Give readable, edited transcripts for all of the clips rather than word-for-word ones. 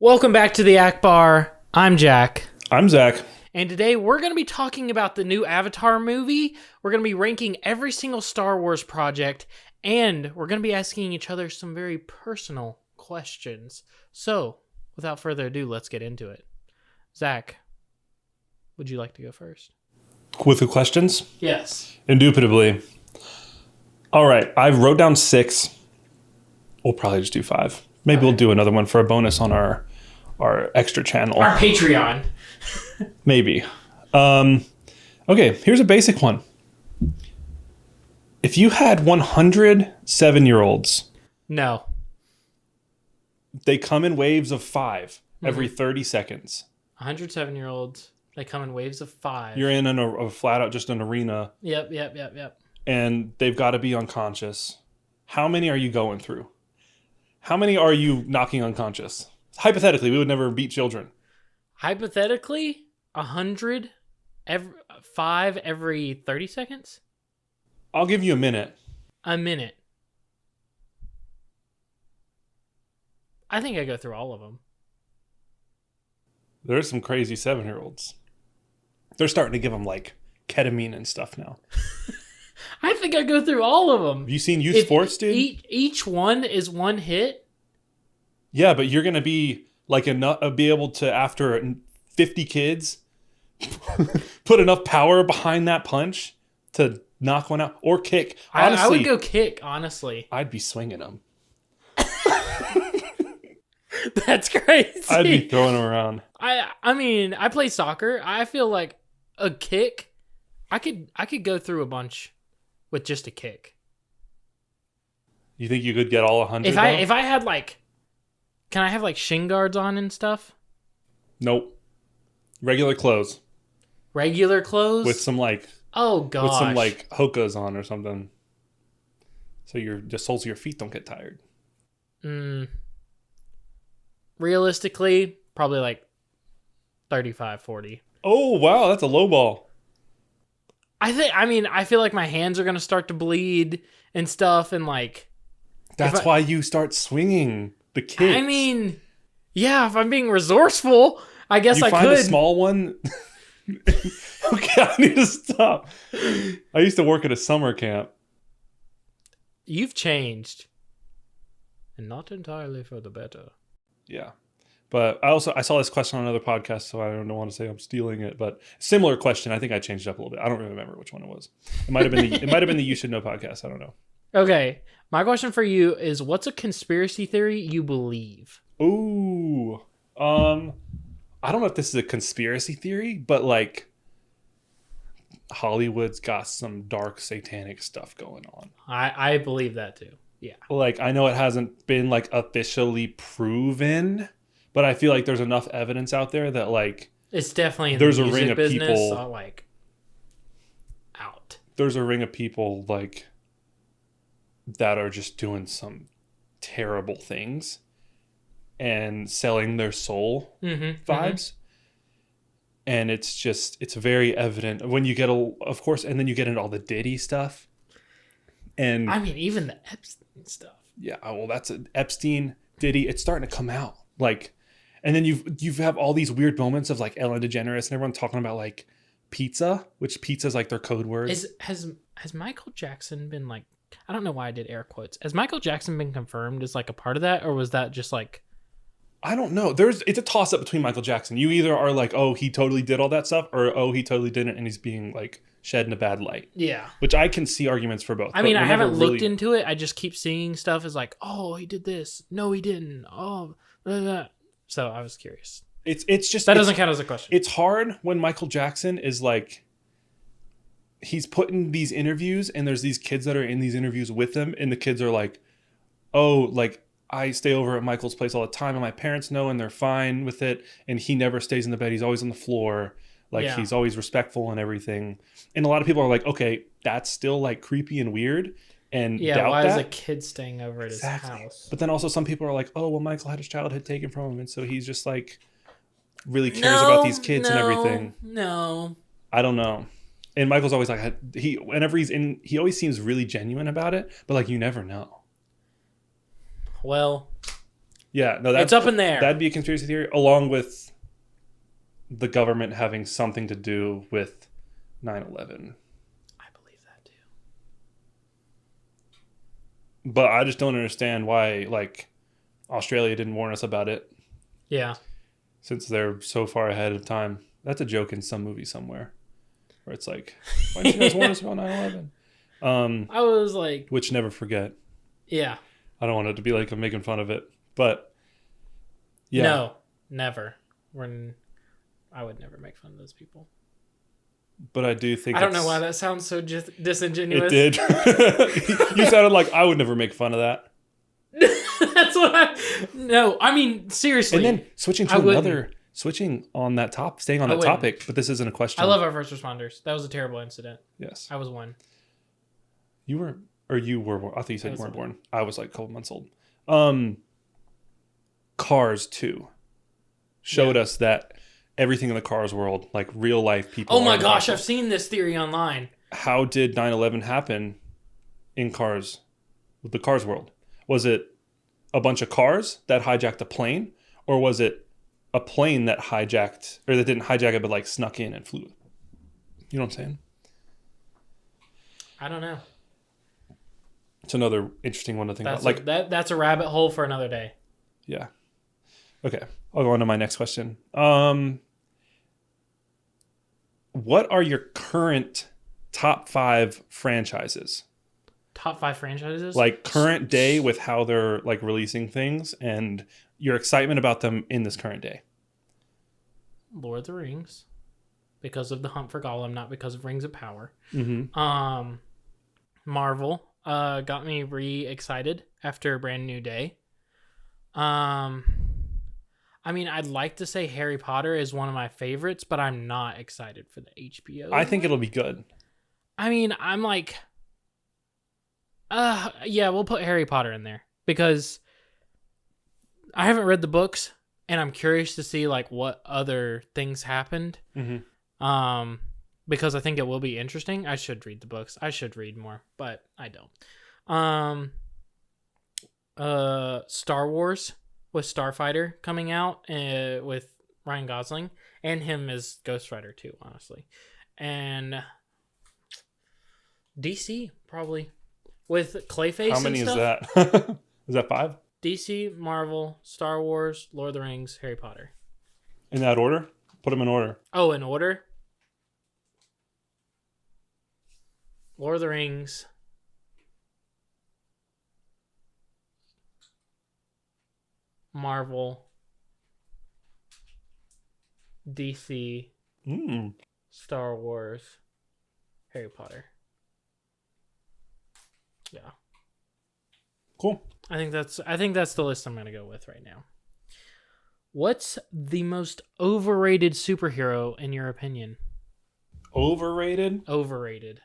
Welcome back to the Ack-Bar. I'm Jack. I'm Zach. And today we're going to be talking about the new Avatar movie. We're going to be ranking every single Star Wars project. And we're going to be asking each other some very personal questions. So, without further ado, let's get into it. Zach, would you like to go first? With the questions? Yes. Indubitably. All right. I wrote down 6. We'll probably just do 5. Maybe we'll do another one for a bonus on our extra channel. Our Patreon. Maybe. Okay, here's a basic one. If you had 100 7-year-olds, No. they come in waves of 5 every 30 seconds. 107-year-olds. They come in waves of 5. You're in a flat out just an arena. Yep. And they've got to be unconscious. How many are you going through? How many are you knocking unconscious? Hypothetically, we would never beat children. Hypothetically, 100, 5 every 30 seconds? I'll give you a minute. A minute. I think I go through all of them. There's some crazy 7-year-olds. They're starting to give them like ketamine and stuff now. I think I go through all of them. Have you seen youth sports, dude? Each one is one hit. Yeah, but you're gonna be like be able to, after 50 kids, put enough power behind that punch to knock one out or kick. Honestly, I would go kick. Honestly, I'd be swinging them. That's crazy. I'd be throwing them around. I mean, I play soccer. I feel like a kick. I could go through a bunch with just a kick. You think you could get all 100? If I had like, can I have like shin guards on and stuff? Nope. Regular clothes Regular clothes with some like gosh, with some like hokas on or something, so the soles of your feet don't get tired. Realistically, probably like 35, 40. Oh wow, that's a low ball. I feel like my hands are gonna start to bleed and stuff, and like That's why you start swinging the kicks. I mean, yeah, if I'm being resourceful, I guess I find could. a small one. Okay, I need to stop. I used to work at a summer camp. You've changed, and not entirely for the better. Yeah. But I saw this question on another podcast, so I don't want to say I'm stealing it, but similar question. I think I changed it up a little bit. I don't remember which one it was. It might have been the You Should Know podcast. I don't know. Okay, my question for you is: what's a conspiracy theory you believe? Ooh, I don't know if this is a conspiracy theory, but like Hollywood's got some dark satanic stuff going on. I believe that too. Yeah. Like, I know it hasn't been like officially proven, but I feel like there's enough evidence out there that like It's definitely in there's the a music ring of business, people so like out. There's a ring of people like that are just doing some terrible things and selling their soul vibes. And it's very evident when you get of course, and then you get into all the Diddy stuff. And I mean, even the Epstein stuff. Yeah, well, that's Epstein, Diddy. It's starting to come out. Like, and then you have all these weird moments of like Ellen DeGeneres and everyone talking about like pizza, which pizza is like their code word. Has Michael Jackson been like? I don't know why I did air quotes. Has Michael Jackson been confirmed as like a part of that, or was that just like? I don't know. It's a toss up between Michael Jackson. You either are like, oh, he totally did all that stuff, or oh, he totally didn't, and he's being like shed in a bad light. Yeah. Which I can see arguments for both. I mean, I haven't looked into it. I just keep seeing stuff as like, oh, he did this. No, he didn't. Oh, blah, blah. So I was curious. It's just that doesn't count as a question. It's hard when Michael Jackson is like, he's putting these interviews and there's these kids that are in these interviews with him, and the kids are like, oh, like, I stay over at Michael's place all the time and my parents know and they're fine with it, and he never stays in the bed. He's always on the floor. Like, he's always respectful and everything. And a lot of people are like, okay, that's still like creepy and weird. And doubt why that. is a kid staying over at his house? But then also some people are like, oh, well, Michael had his childhood taken from him, and so he's just like really cares about these kids and everything. No. I don't know. And Michael's always like, whenever he's in, he always seems really genuine about it, but like you never know. Well, Yeah, no, It's up in there. That'd be a conspiracy theory, along with the government having something to do with 9/11. I believe that too. But I just don't understand why, like, Australia didn't warn us about it. Yeah. Since they're so far ahead of time. That's a joke in some movie somewhere. Where it's like, why didn't you guys warn us about 9/11? I was like... Which never forget. Yeah. I don't want it to be like I'm making fun of it. But, yeah. No, never. I would never make fun of those people. But I do think I don't know why that sounds so disingenuous. It did. You sounded like I would never make fun of that. That's what No, I mean, seriously. And then switching on that staying on that topic, but this isn't a question. I love our first responders. That was a terrible incident. Yes. I was one. You were born. I thought you said you weren't born. I was like a couple months old. Cars 2 showed us that everything in the Cars world, like real life people. Oh my gosh, I've seen this theory online. How did 9/11 happen in Cars, with the Cars world? Was it a bunch of cars that hijacked a plane, or was it a plane that hijacked, or that didn't hijack it but like snuck in and flew? You know what I'm saying? I don't know. It's another interesting one to think about. That's a rabbit hole for another day. Yeah. Okay, I'll go on to my next question. What are your current top 5 franchises? Top 5 franchises? Like current day with how they're like releasing things and your excitement about them in this current day. Lord of the Rings. Because of the Hunt for Gollum, not because of Rings of Power. Mm-hmm. Marvel got me re-excited after a Brand New Day. I mean, I'd like to say Harry Potter is one of my favorites, but I'm not excited for the HBO. I think it'll be good. I mean, I'm like... yeah, we'll put Harry Potter in there. Because I haven't read the books, and I'm curious to see, like, what other things happened. Mm-hmm. Because I think it will be interesting. I should read the books. I should read more, but I don't. Star Wars with Starfighter coming out with Ryan Gosling, and him as Ghost Rider too, honestly. And DC probably with Clayface. How many and is stuff. that? Is that 5? DC, Marvel, Star Wars, Lord of the Rings, Harry Potter. In that order? Put them in order. Oh, in order? Lord of the Rings. Marvel. DC. Star Wars. Harry Potter. Yeah. Cool. I think that's the list I'm gonna go with right now. What's the most overrated superhero in your opinion? Overrated? Overrated.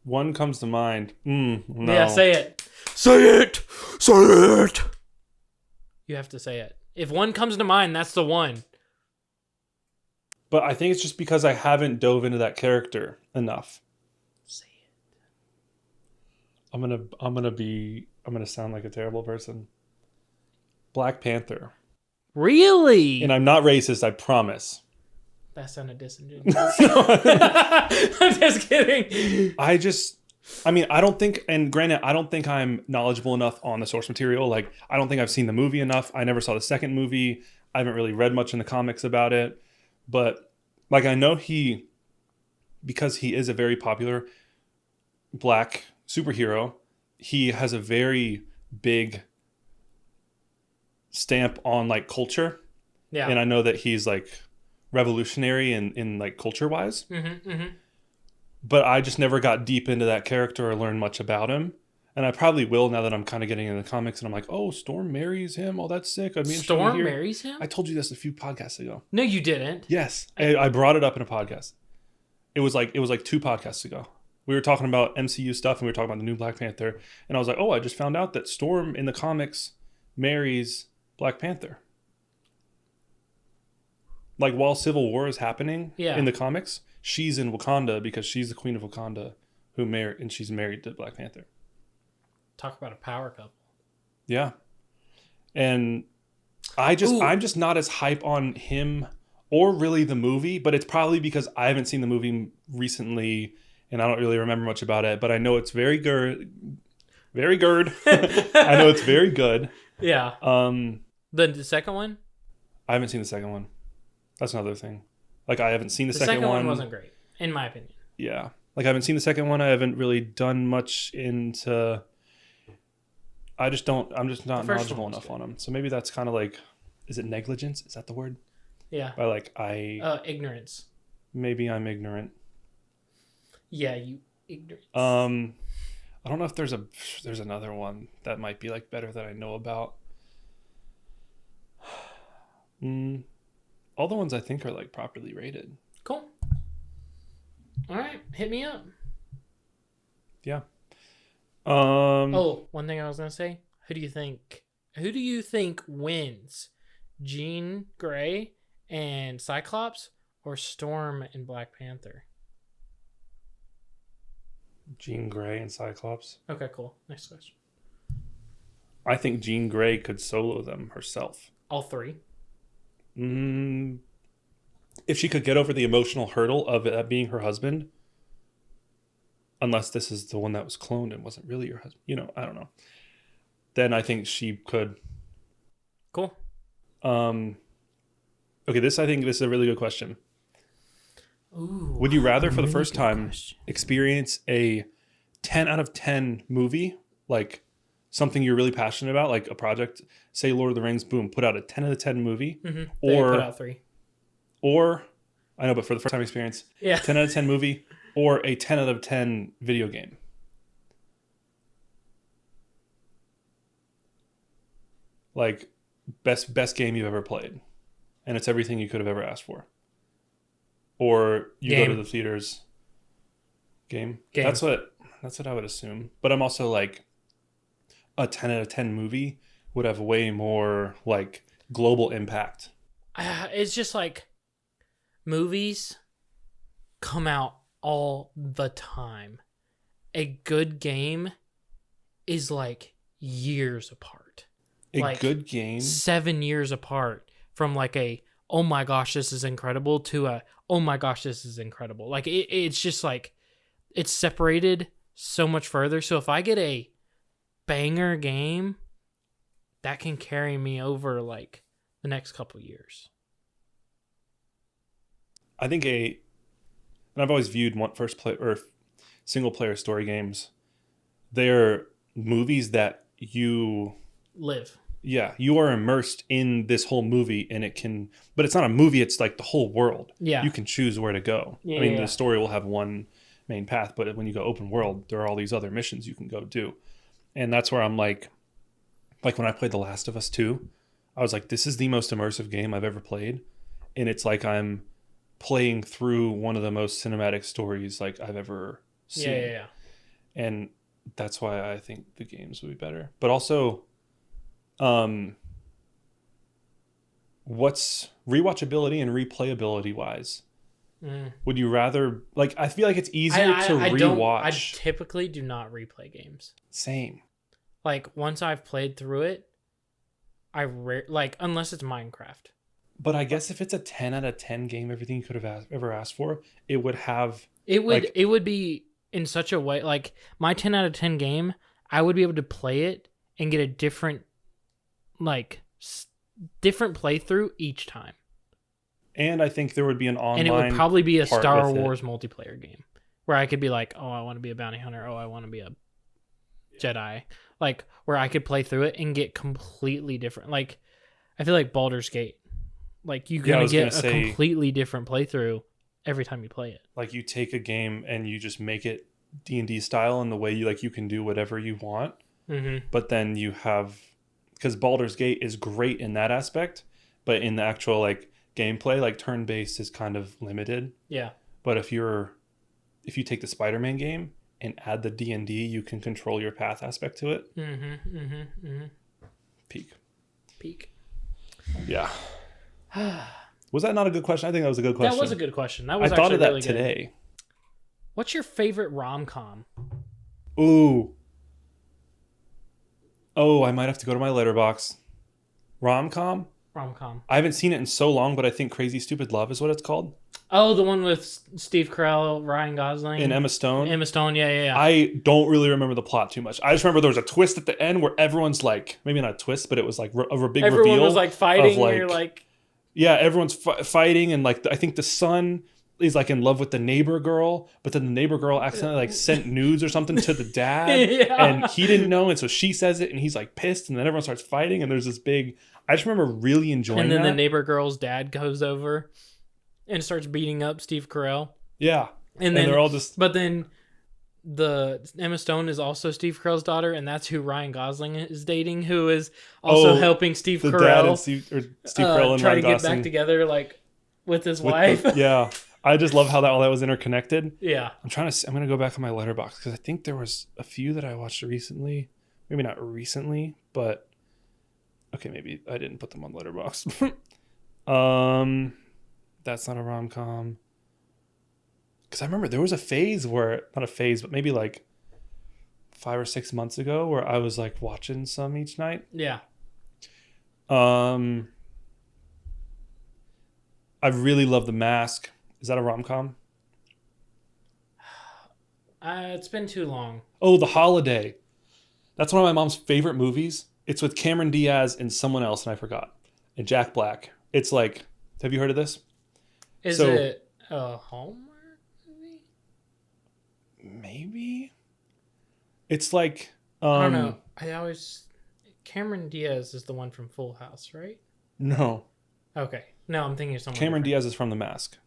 One comes to mind. No. Yeah, say it. Say it. Say it. You have to say it. If one comes to mind, that's the one. But I think it's just because I haven't dove into that character enough. Say it. I'm gonna sound like a terrible person. Black Panther. Really? And I'm not racist, I promise. That sounded disingenuous. I'm just kidding. I don't think, and granted, I don't think I'm knowledgeable enough on the source material. Like, I don't think I've seen the movie enough. I never saw the second movie. I haven't really read much in the comics about it. But, like, I know because he is a very popular black superhero, he has a very big stamp on, like, culture. Yeah. And I know that he's, like, revolutionary in like culture wise. But I just never got deep into that character or learned much about him, and I probably will now that I'm kind of getting into the comics and I'm like, oh, Storm marries him, oh, that's sick. Storm marries him? I told you this a few podcasts ago. No, you didn't. Yes, I brought it up in a podcast. It was like 2 podcasts ago. We were talking about MCU stuff and we were talking about the new Black Panther, and I was like, oh, I just found out that Storm in the comics marries Black Panther. Like, while Civil War is happening in the comics, she's in Wakanda because she's the queen of Wakanda and she's married to Black Panther. Talk about a power couple. Yeah. And I'm Ooh. just not as hype on him or really the movie, but it's probably because I haven't seen the movie recently and I don't really remember much about it, but I know it's very good. Very good. I know it's very good. Yeah. The second one? I haven't seen the second one. That's another thing. Like, I haven't seen the second one. The second one wasn't great, in my opinion. Yeah. Like, I haven't seen the second one. I haven't really done much into... I'm just not knowledgeable enough on them. So maybe that's kind of like... Is it negligence? Is that the word? Yeah. By like, ignorance. Maybe I'm ignorant. Yeah, you ignorant. I don't know if there's another one that might be like better that I know about. All the ones I think are like properly rated. Cool. All right, hit me up. Yeah. One thing I was gonna say. Who do you think wins? Jean Grey and Cyclops, or Storm and Black Panther? Jean Grey and Cyclops. Okay, cool. Next question. I think Jean Grey could solo them herself. All three? If she could get over the emotional hurdle of it being her husband, unless this is the one that was cloned and wasn't really your husband, I don't know. Then I think she could. Cool. Okay, I think this is a really good question. Ooh, would you rather, for the first time, experience a 10 out of 10 movie, like something you're really passionate about, like a project, say Lord of the Rings, boom, put out a 10 out of 10 movie, or put out 3. Or, I know, but for the first time experience, 10 out of 10 movie, or a 10 out of 10 video game? Like, best game you've ever played, and it's everything you could have ever asked for. Or you go to the theaters. Game. That's what I would assume. But I'm also like, a 10 out of 10 movie would have way more like global impact. It's just like movies come out all the time. A good game is like years apart. A good game? 7 years apart from like oh my gosh, this is incredible to oh my gosh, this is incredible. Like it's just like it's separated so much further. So if I get a banger game, that can carry me over like the next couple years. I think and I've always viewed single player story games. They're movies that you live. Yeah, you are immersed in this whole movie, and but it's not a movie, it's like the whole world. Yeah. You can choose where to go. Yeah, the story will have one main path, but when you go open world, there are all these other missions you can go do. And that's where I'm like when I played The Last of Us 2, I was like, this is the most immersive game I've ever played. And it's like I'm playing through one of the most cinematic stories like I've ever seen. Yeah. And that's why I think the games would be better. But also, what's rewatchability and replayability wise? Would you rather, like, I feel like it's easier to rewatch. I typically do not replay games. Same. Like, once I've played through it, unless it's Minecraft. But I guess if it's a 10 out of 10 game, everything you could have ever asked for, it would have... It would be in such a way, like, my 10 out of 10 game, I would be able to play it and get a different playthrough each time. And I think there would be an online, and it would probably be a Star Wars multiplayer game where I could be like, oh, I want to be a bounty hunter. Oh, I want to be a Jedi. Like, where I could play through it and get completely different. Like, I feel like Baldur's Gate. Like, you're going to get a completely different playthrough every time you play it. Like, you take a game and you just make it D&D style in the way you can do whatever you want. Mm-hmm. But then you have... Because Baldur's Gate is great in that aspect, but in the actual, gameplay, turn-based is kind of limited. Yeah. But if you take the Spider-Man game and add the D&D, you can control your path aspect to it. Peak. Yeah. Was that not a good question? I think that was a good question. That was a good question. That was I thought of that really today. What's your favorite rom-com? Ooh. Oh, I might have to go to my letterbox. Rom-com? Rom-com. I haven't seen it in so long, but I think Crazy Stupid Love is what it's called. Oh, the one with Steve Carell, Ryan Gosling, And Emma Stone. Emma Stone. Yeah. I don't really remember the plot too much. I just remember there was a twist at the end where everyone's like, maybe not a twist, but it was like a big Everyone reveal. was like fighting. Like, and you're like, yeah, everyone's fighting, and like I think the son is like in love with the neighbor girl, but then the neighbor girl accidentally like sent nudes or something to the dad, Yeah. and he didn't know, and so she says it, and he's like pissed, and then everyone starts fighting, and there's this big. I just remember really enjoying. And then that. the neighbor girl's dad goes over and starts beating up Steve Carell. Yeah, And then they're all just. But then the Emma Stone is also Steve Carell's daughter, and that's who Ryan Gosling is dating, who is also helping Steve the Carell dad and Steve Carell and try Ryan to get Gosling back together, like with his wife. Yeah, I just love how all that was interconnected. Yeah. I'm gonna go back on my letterbox because I think there was a few that I watched recently. Maybe not recently, but okay, maybe I didn't put them on letterbox. That's not a rom-com. Because I remember there was a phase where, not a phase, but maybe like 5 or 6 months ago where I was like watching some each night. Yeah. I really love The Mask. Is that a rom-com? It's been too long. Oh, The Holiday. That's one of my mom's favorite movies. It's with Cameron Diaz and someone else, and I forgot. And Jack Black. It's like, have you heard of this? Is it a Hallmark movie? Maybe. It's like I don't know. Cameron Diaz is the one from Full House, right? No. Okay. No, I'm thinking of someone Cameron different. Diaz is from The Mask.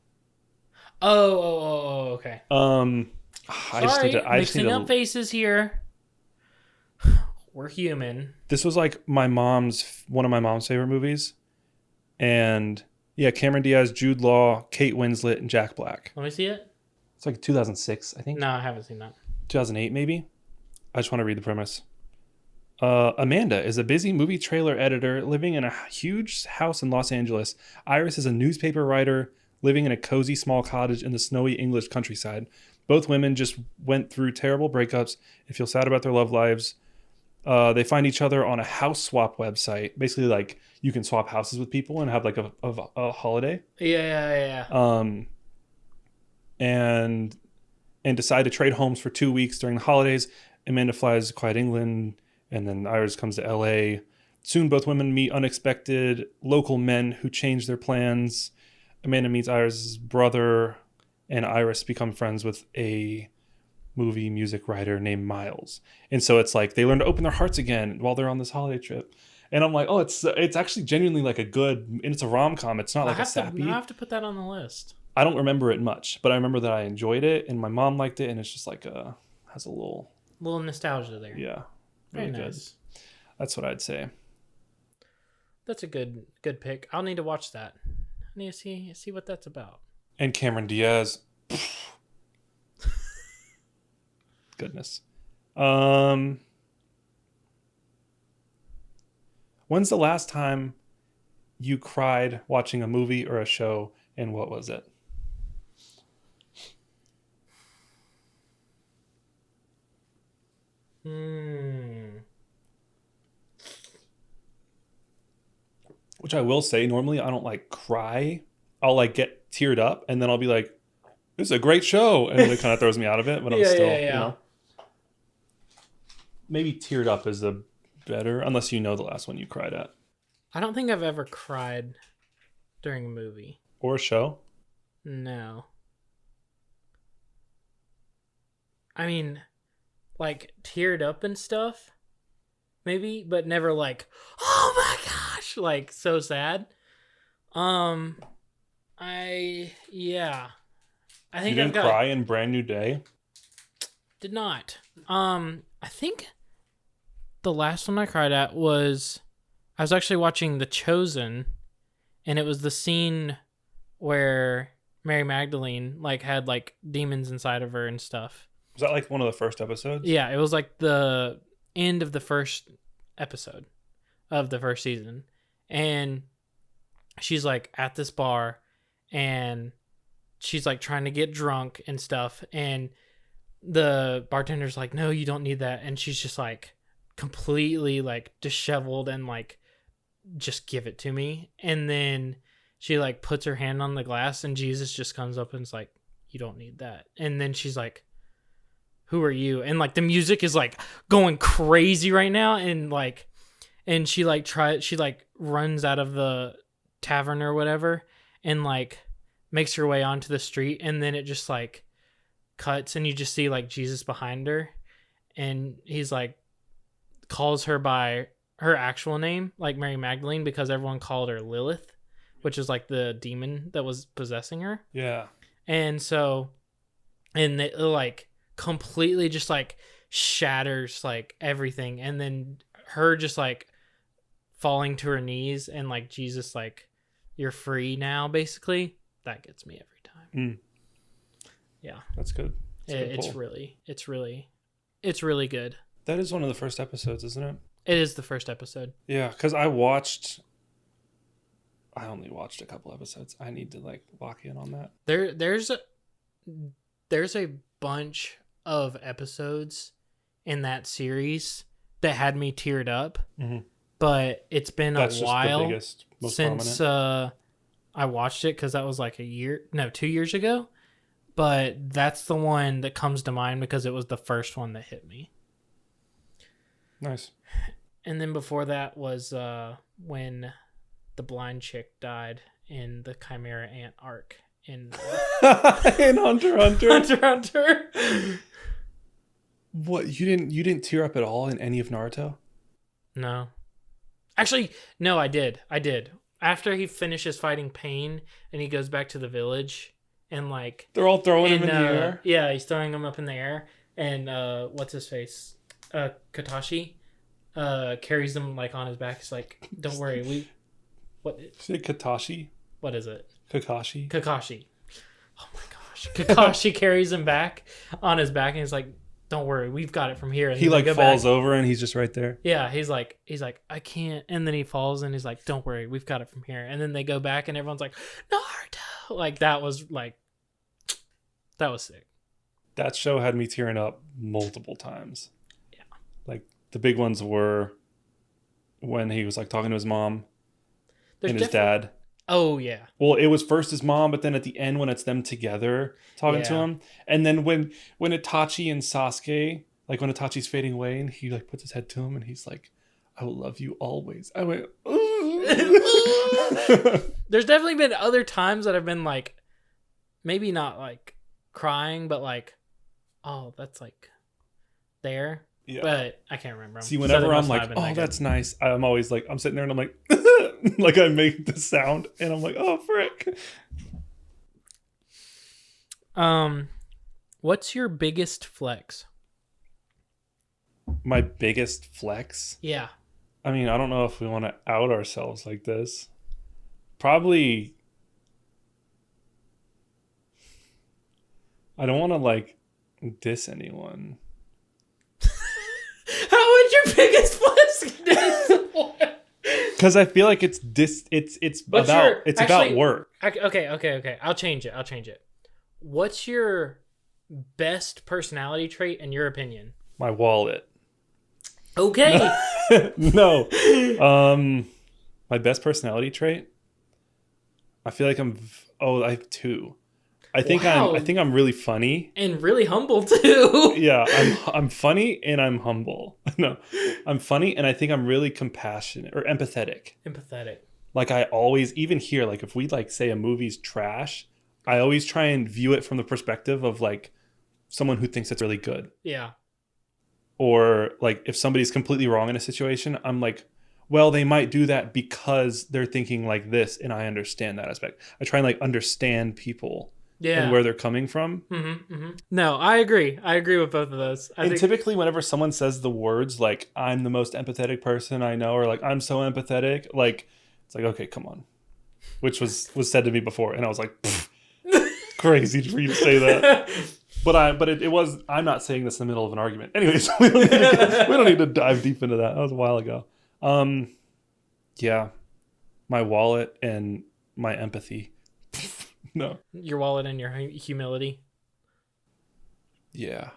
Oh, okay. Sorry, mixing up faces here. We're human. This was like one of my mom's favorite movies. And yeah, Cameron Diaz, Jude Law, Kate Winslet, and Jack Black. Let me see it. It's like 2006, I think. No, I haven't seen that. 2008, maybe. I just want to read the premise. Amanda is a busy movie trailer editor living in a huge house in Los Angeles. Iris is a newspaper writer living in a cozy small cottage in the snowy English countryside. Both women just went through terrible breakups and feel sad about their love lives. They find each other on a house swap website. Basically, like you can swap houses with people and have like a holiday. Yeah. And decide to trade homes for 2 weeks during the holidays. Amanda flies to quiet England, and then Iris comes to LA. Soon, both women meet unexpected local men who change their plans. Amanda meets Iris' brother, and Iris become friends with a movie music writer named Miles. And so it's like they learn to open their hearts again while they're on this holiday trip. And I'm like, oh, it's actually genuinely like a good, and it's a rom-com. It's not like a sappy. I have to put that on the list. I don't remember it much, but I remember that I enjoyed it, and my mom liked it, and it's just like has a little nostalgia there. Yeah, very really nice. Good. That's what I'd say. That's a good pick. I'll need to watch that. I need to see what that's about. And Cameron Diaz. Goodness. When's the last time you cried watching a movie or a show, and what was it? Which I will say, normally I don't like cry. I'll like get teared up, and then I'll be like, "This is a great show," and it kind of throws me out of it. But I'm still, you know, maybe teared up is the better, unless you know the last one you cried at. I don't think I've ever cried during a movie or a show. No. I mean, like teared up and stuff, maybe, but never like, oh my gosh, like so sad. I think you didn't cry in Brand New Day. Did not. I think the last one I cried at was I was actually watching The Chosen, and it was the scene where Mary Magdalene like had like demons inside of her and stuff. Was that like one of the first episodes? Yeah, it was like the end of the first episode of the first season. And she's like at this bar and she's like trying to get drunk and stuff. And the bartender's like, no, you don't need that. And she's just like completely like disheveled and like, just give it to me. And then she like puts her hand on the glass and Jesus just comes up and is like, you don't need that. And then she's like, who are you? And like the music is like going crazy right now. And like, and she like runs out of the tavern or whatever and like makes her way onto the street. And then it just like cuts and you just see like Jesus behind her. And he's like, calls her by her actual name, like Mary Magdalene, because everyone called her Lilith, which is like the demon that was possessing her. Yeah. And so, and it like completely just like shatters like everything. And then her just like falling to her knees and like Jesus like, you're free now, basically. That gets me every time. Yeah. That's good. It's really good. That is one of the first episodes, isn't it? It is the first episode. Yeah, because I only watched a couple episodes. I need to like lock in on that. There's a bunch of episodes in that series that had me teared up, but it's been That's a while the biggest, most since prominent. I watched it because that was like 2 years ago. But that's the one that comes to mind because it was the first one that hit me. Nice. And then before that was when the blind chick died in the Chimera Ant arc in Hunter x Hunter. Hunter x Hunter. What, you didn't tear up at all in any of Naruto? No. Actually, no, I did. After he finishes fighting Pain and he goes back to the village and like They're all throwing him in the air. Yeah, he's throwing him up in the air and what's his face? Katashi carries them like on his back. It's like, don't worry, what? Say Katashi? What is it? Kakashi. Oh my gosh, Kakashi carries him back on his back, and he's like, "Don't worry, we've got it from here." And he like falls back. over, and he's just right there. Yeah, he's like, I can't, and then he falls, and he's like, "Don't worry, we've got it from here." And then they go back, and everyone's like, "Naruto!" Like that was sick. That show had me tearing up multiple times. Yeah, like the big ones were when he was like talking to his mom and his dad. Oh yeah. Well, it was first his mom, but then at the end when it's them together talking to him, and then when Itachi and Sasuke, like when Itachi's fading away and he like puts his head to him and he's like, "I will love you always." I went, There's definitely been other times that I've been like, maybe not like crying, but like, oh, that's like there. Yeah. But I can't remember. See, whenever I'm like, oh, that's nice, I'm always like, I'm sitting there and I'm like, like I make the sound and I'm like, oh, frick. What's your biggest flex? My biggest flex? Yeah. I mean, I don't know if we want to out ourselves like this. Probably. I don't want to like diss anyone. How would your biggest flex diss? Because I feel like it's about work. Okay. I'll change it. What's your best personality trait in your opinion? My wallet. Okay. No. My best personality trait? I feel like I have two. I think I'm really funny and really humble too. Yeah, I'm funny and I'm humble. No, I'm funny and I think I'm really compassionate or empathetic. Like I always, even here, like if we like say a movie's trash, I always try and view it from the perspective of like someone who thinks it's really good. Yeah. Or like if somebody's completely wrong in a situation, I'm like, well, they might do that because they're thinking like this, and I understand that aspect. I try and like understand people. Yeah. And where they're coming from. No, I agree. I agree with both of those. Typically whenever someone says the words like, I'm the most empathetic person I know, or like, I'm so empathetic, like, it's like, okay, come on. Which was said to me before. And I was like, crazy for you to say that. But it was, I'm not saying this in the middle of an argument. Anyways, we don't need to dive deep into that. That was a while ago. Yeah. My wallet and my empathy. No. Your wallet and your humility. Yeah.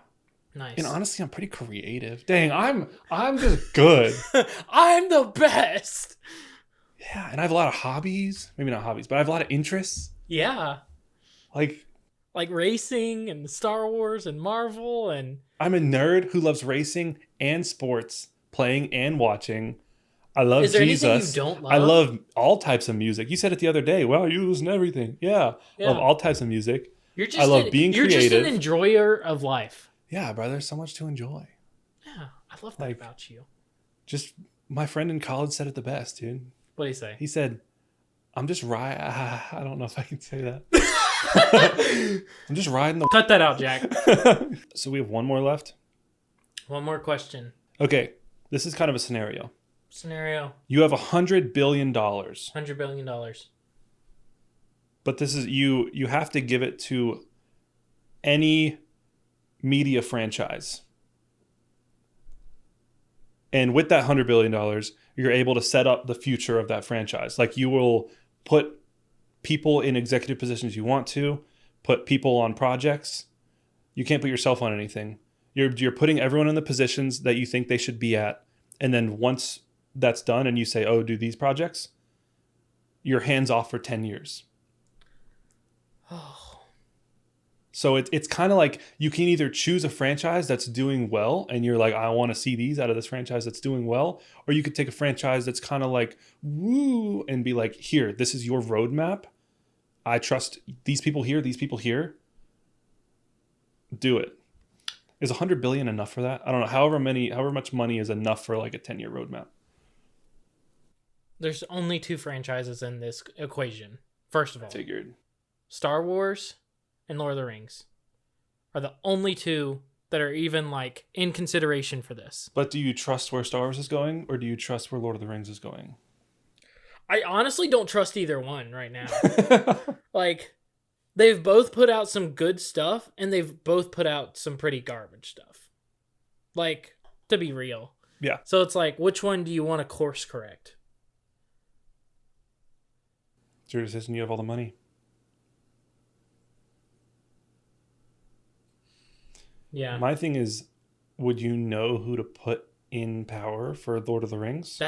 Nice. And honestly, I'm pretty creative. Dang, I'm just good. I'm the best. Yeah, and I have a lot of hobbies. Maybe not hobbies, but I have a lot of interests. Yeah. Like Racing and Star Wars and Marvel and... I'm a nerd who loves racing and sports, playing and watching. I love Is there Jesus. anything you don't love? I love all types of music. You said it the other day. Well, you listen to everything. Yeah. Love all types of music. I love being creative. You're just an enjoyer of life. Yeah, bro. There's so much to enjoy. Yeah, I love that about you. Just my friend in college said it the best, dude. What did he say? He said, "I'm just riding." I don't know if I can say that. I'm just riding the. Cut that out, Jack. So we have one more left. One more question. Okay, this is kind of a scenario. You have $100 billion. $100 billion. But this is you have to give it to any media franchise. And with that $100 billion, you're able to set up the future of that franchise. Like you will put people in executive positions you want to, put people on projects. You can't put yourself on anything. You're putting everyone in the positions that you think they should be at. And then once that's done and you say, oh, do these projects, you're hands off for 10 years. Oh. So it's kind of like you can either choose a franchise that's doing well and you're like, I want to see these out of this franchise that's doing well. Or you could take a franchise that's kind of like, woo, and be like, here, this is your roadmap. I trust these people here, these people here. Do it. Is $100 billion enough for that? I don't know. However much money is enough for like a 10-year roadmap. There's only 2 franchises in this equation. First of all, Figured. Star Wars and Lord of the Rings are the only 2 that are even like in consideration for this. But do you trust where Star Wars is going, or do you trust where Lord of the Rings is going? I honestly don't trust either one right now. Like, they've both put out some good stuff, and they've both put out some pretty garbage stuff. Like, to be real. Yeah. So it's like, which one do you want to course correct? It's your decision. You have all the money. Yeah. My thing is, would you know who to put in power for Lord of the Rings?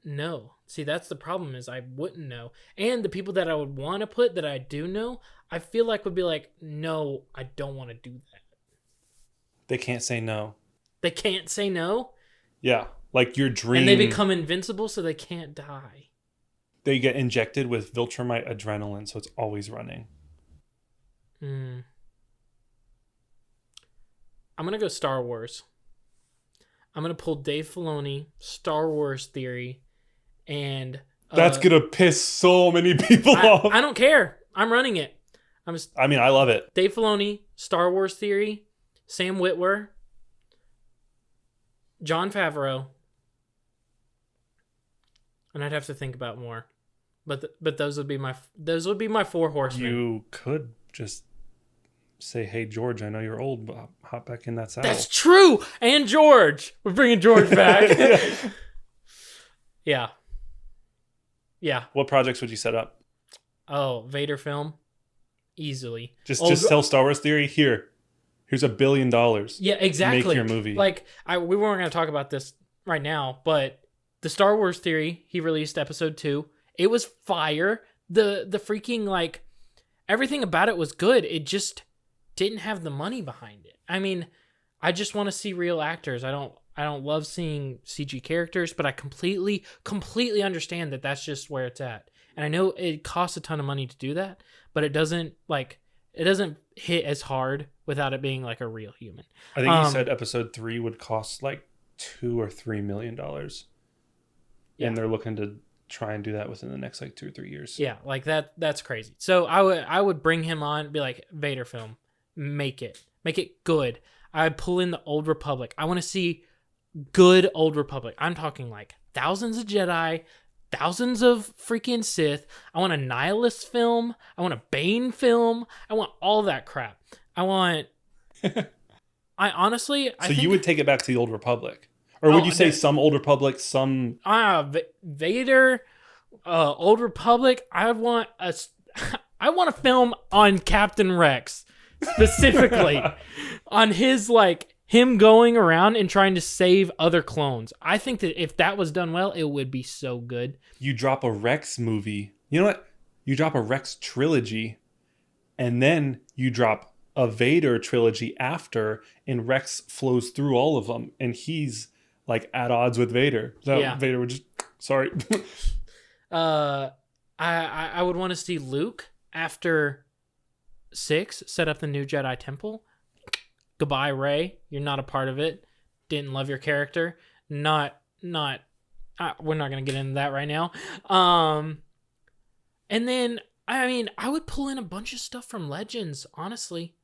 No. See, that's the problem is I wouldn't know. And the people that I would want to put that I do know, I feel like would be like, no, I don't want to do that. They can't say no. They can't say no? Yeah. Like your dream. And they become invincible so they can't die. They get injected with Viltrumite adrenaline, so it's always running. I'm going to go Star Wars. I'm going to pull Dave Filoni, Star Wars theory, and... That's going to piss so many people off. I don't care. I'm running it. I love it. Dave Filoni, Star Wars theory, Sam Witwer, Jon Favreau, and I'd have to think about more. But those would be my 4 horsemen. You could just say, "Hey George, I know you're old, but hop back in that saddle." That's true. And George, we're bringing George back. Yeah. What projects would you set up? Oh, Vader film, easily. Just tell Star Wars theory. Here's $1 billion. Yeah, exactly. Make your movie. Like we weren't going to talk about this right now, but the Star Wars theory, he released episode 2. It was fire. The freaking like everything about it was good. It just didn't have the money behind it. I mean, I just want to see real actors. I don't love seeing CG characters, but I completely understand that that's just where it's at. And I know it costs a ton of money to do that, but it doesn't hit as hard without it being like a real human. I think you said episode 3 would cost like $2 or $3 million. Yeah. And they're looking to try and do that within the next like 2 or 3 years. Yeah, like that's crazy. So I would bring him on, be like, Vader film, make it good. I'd pull in the Old Republic. I want to see good Old Republic. I'm talking like thousands of Jedi, thousands of freaking Sith. I want a Nihilist film. I want a Bane film. I want all that crap. I honestly... So you would take it back to the Old Republic? Or would you say some Old Republic, some... Vader, Old Republic, I want a film on Captain Rex, specifically. On his, like, him going around and trying to save other clones. I think that if that was done well, it would be so good. You drop a Rex movie. You know what? You drop a Rex trilogy, and then you drop a Vader trilogy after, and Rex flows through all of them, and he's like at odds with Vader. So Yeah. Vader would just sorry. I would want to see Luke after 6 set up the new Jedi Temple. Goodbye, Rey. You're not a part of it. Didn't love your character. We're not gonna get into that right now. And then I mean, I would pull in a bunch of stuff from Legends, honestly.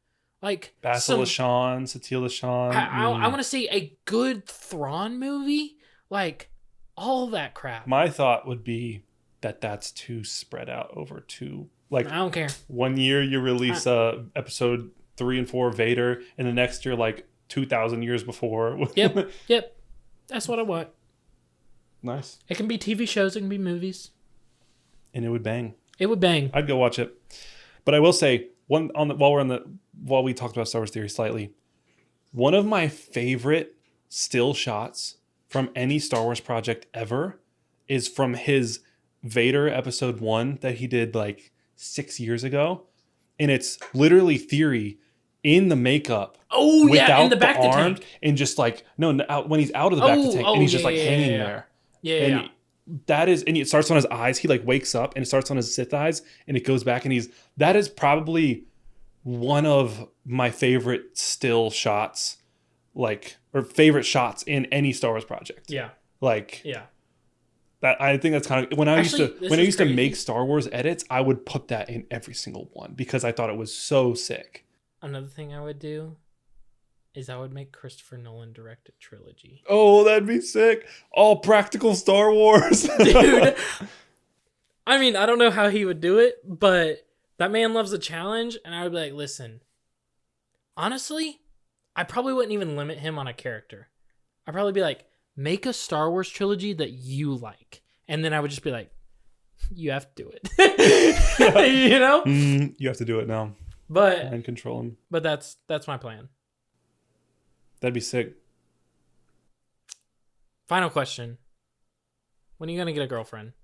Like Basil Lashawn, Satele Lashawn. I want to see a good Thrawn movie, like all that crap. My thought would be that that's too spread out over two. Like I don't care. 1 year you release episode 3 and 4 Vader, and the next year like 2,000 years before. Yep. That's what I want. Nice. It can be TV shows. It can be movies. And it would bang. It would bang. I'd go watch it. But I will say while we talked about Star Wars Theory slightly, one of my favorite still shots from any Star Wars project ever is from his Vader episode 1 that he did like 6 years ago, and it's literally Theory in the makeup. Oh yeah, in the back of the tank, and just like when he's out of the back of the tank, and he's just like hanging there. Yeah. That is, and it starts on his eyes. He like wakes up and it starts on his Sith eyes, and it goes back, and that is probably one of my favorite still shots, or favorite shots in any Star Wars project. Yeah. That I think that's kind of when I used to crazy. make Star Wars edits, I would put that in every single one because I thought it was so sick. Another thing I would do is I would make Christopher Nolan direct a trilogy. Oh, that'd be sick. All practical Star Wars. Dude. I mean, I don't know how he would do it, but that man loves a challenge, and I would be like, listen, honestly, I probably wouldn't even limit him on a character. I'd probably be like, make a Star Wars trilogy that you like. And then I would just be like, you have to do it. You know? You have to do it now. And control him. But that's my plan. That'd be sick. Final question. When are you gonna get a girlfriend?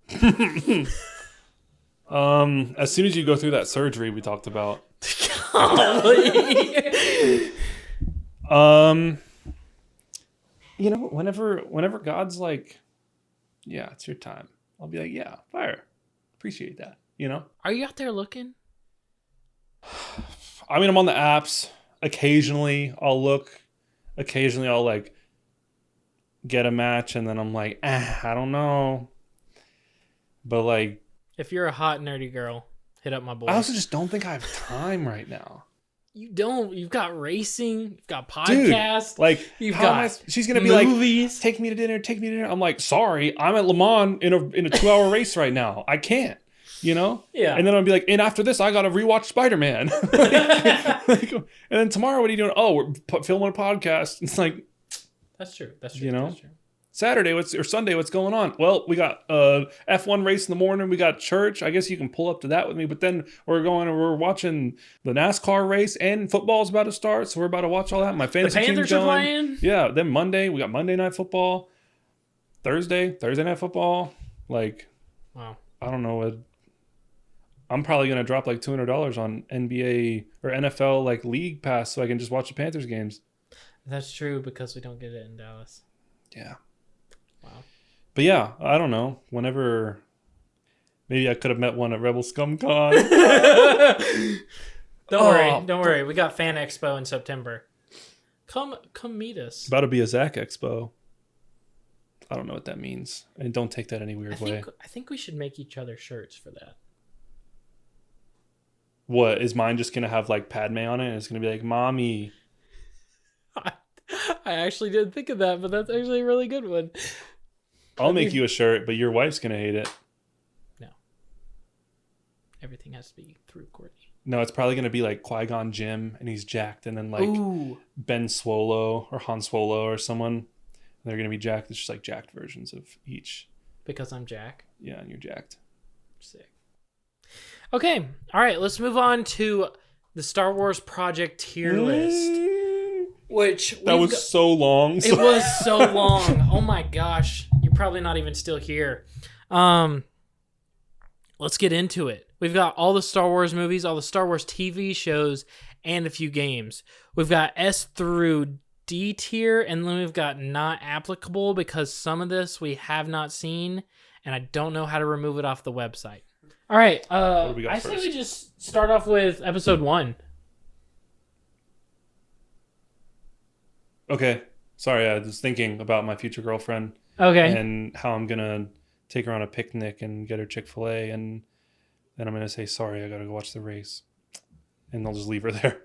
As soon as you go through that surgery we talked about. Whenever God's like, yeah, it's your time, I'll be like, yeah, fire. Appreciate that, Are you out there looking? I mean, I'm on the apps. Occasionally I'll look. Occasionally I'll like get a match, and then I'm like, I don't know. But like, if you're a hot nerdy girl, hit up my boy. I also just don't think I have time right now. You don't. You've got racing. You've got podcasts. Dude, like, she's gonna be movies. Like, take me to dinner. I'm like, sorry, I'm at Le Mans in a 2-hour race right now. I can't. Yeah. And then I'll be like, and after this, I gotta rewatch Spider-Man. And then tomorrow, what are you doing? Oh, we're filming a podcast. It's like, that's true. That's true. Saturday, Sunday, what's going on? Well, we got F1 race in the morning. We got church. I guess you can pull up to that with me. But then we're watching the NASCAR race, and football's about to start. So we're about to watch all that. My fantasy team's Panthers going. are playing. Yeah. Then Monday, we got Monday Night Football. Thursday Night Football. Like, wow. I don't know. I'm probably gonna drop like $200 on NBA or NFL like league pass so I can just watch the Panthers games. That's true because we don't get it in Dallas. Yeah. Wow. But yeah, I don't know. Whenever, maybe I could have met one at Rebel Scum Con. Don't worry. We got Fan Expo in September. Come meet us. About to be a Zach Expo. I don't know what that means, and don't take that any weird way. I think we should make each other shirts for that. What is mine just gonna have like Padme on it? And it's gonna be like, "Mommy." I actually didn't think of that, but that's actually a really good one. I'll make you a shirt, but your wife's gonna hate it. No. Everything has to be through Courtney. No, it's probably gonna be like Qui-Gon Jinn, and he's jacked, and then like Ben Swolo or Han Swolo or someone. And they're gonna be jacked. It's just like jacked versions of each. Because I'm Jack. Yeah, and you're jacked. Sick. Okay, all right. Let's move on to the Star Wars project tier list. which That was so long. It was so long. Oh my gosh. You're probably not even still here. Let's get into it. We've got all the Star Wars movies, all the Star Wars TV shows, and a few games. We've got S through D tier, and then we've got not applicable because some of this we have not seen, and I don't know how to remove it off the website. All right. What do we got I first? say we just start off with episode 1. Okay. Sorry, I was thinking about my future girlfriend Okay. and how I'm going to take her on a picnic and get her Chick-fil-A, and then I'm going to say, sorry, I got to go watch the race. And I'll just leave her there.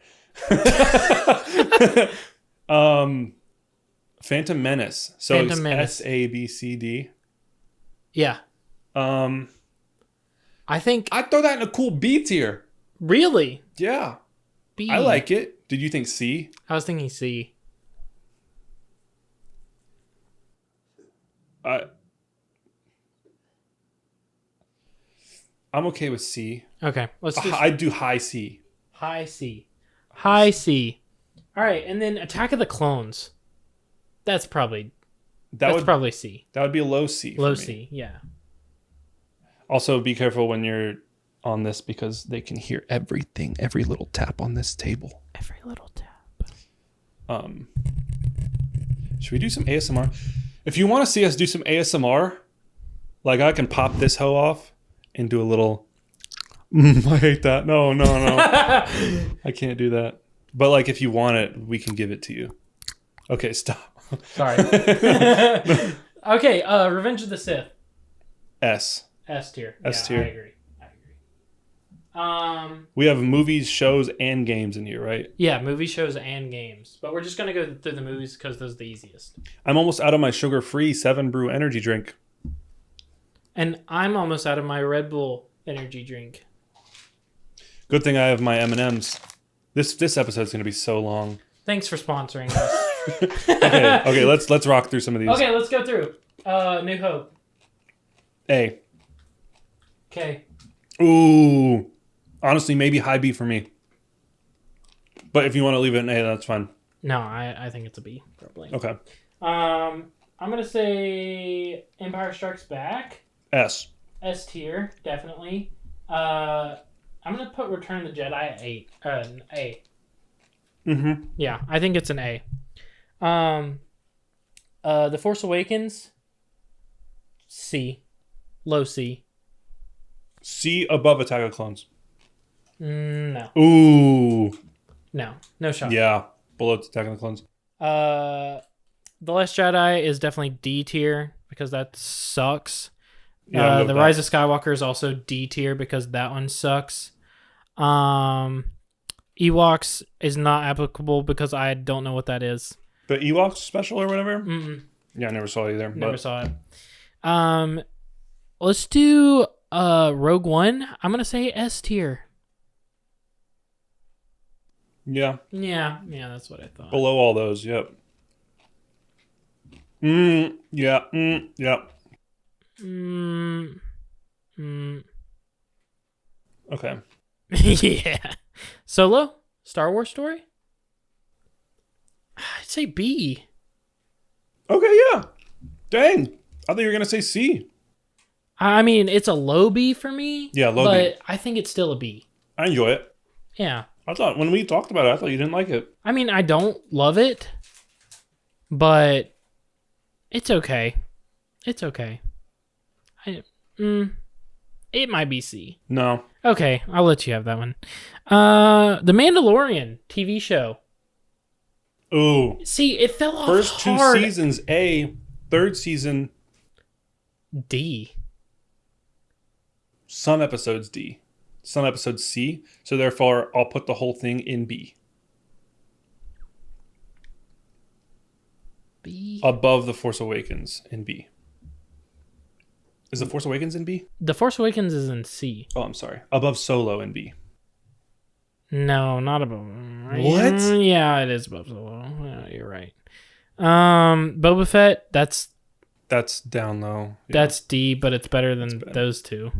Phantom Menace. So Phantom it's Menace. SABCD. Yeah. I I think throw that in a cool B tier. really Yeah. B. I like it. Did you think C? I was thinking C. I'm okay with C. Okay. Let's do I'd do high C. high C. High C. All right, and then Attack of the Clones. That's probably probably C. That would be a low C. Low for me. C. Yeah. Also, be careful when you're on this because they can hear everything, every little tap on this table. Every little tap. Should we do some ASMR? If you want to see us do some ASMR, like I can pop this hoe off and do a little. I hate that. No. I can't do that. But like, if you want it, we can give it to you. Okay, stop. Sorry. Okay. Revenge of the Sith. S. S tier. S Yeah, tier. I agree. We have movies, shows, and games in here, right? Yeah, movie shows and games, but we're just gonna go through the movies because those are the easiest. I'm almost out of my sugar-free 7 Brew energy drink. And I'm almost out of my Red Bull energy drink. Good thing I have my M&Ms. This episode's gonna be so long. Thanks for sponsoring us. Okay, let's rock through some of these. Okay, let's go through. New Hope. A. Okay. Ooh. Honestly, maybe high B for me. But if you want to leave it an A, that's fine. No, I think it's a B, probably. Okay. I'm gonna say Empire Strikes Back. S. S tier, definitely. I'm gonna put Return of the Jedi at an A. Mm-hmm. Yeah, I think it's an A. The Force Awakens. C. Low C. C above Attack of Clones. No. Ooh. No shot. Yeah. Below Attack of the Clones. The Last Jedi is definitely D tier because that sucks. Yeah, I'll go the with Rise of Skywalker is also D tier because that one sucks. Ewoks is not applicable because I don't know what that is. The Ewoks special or whatever? Mm-mm. Yeah, I never saw it either. Never saw it. Let's do Rogue One. I'm gonna say S tier. Yeah. Yeah, that's what I thought. Below all those, yep. Yeah. Yep. Okay. Yeah. Solo? Star Wars story? I'd say B. Okay, yeah. Dang. I thought you were going to say C. I mean, it's a low B for me. Yeah, low but B. I think it's still a B. I enjoy it. Yeah. I thought when we talked about it, I thought you didn't like it. I mean, I don't love it, but it's okay. It's okay. It might be C. No. Okay, I'll let you have that one. The Mandalorian TV show. Ooh. See, it fell off First two hard. seasons A, third season D. some episodes D, some episodes C. So therefore, I'll put the whole thing in B. B. Above The Force Awakens in B. Is The Force Awakens in B? The Force Awakens is in C. Oh, I'm sorry. Above Solo in B. No, not above. What? Yeah, it is above Solo. Yeah, you're right. Boba Fett, that's down low. Yeah. that's D, but it's better than those two.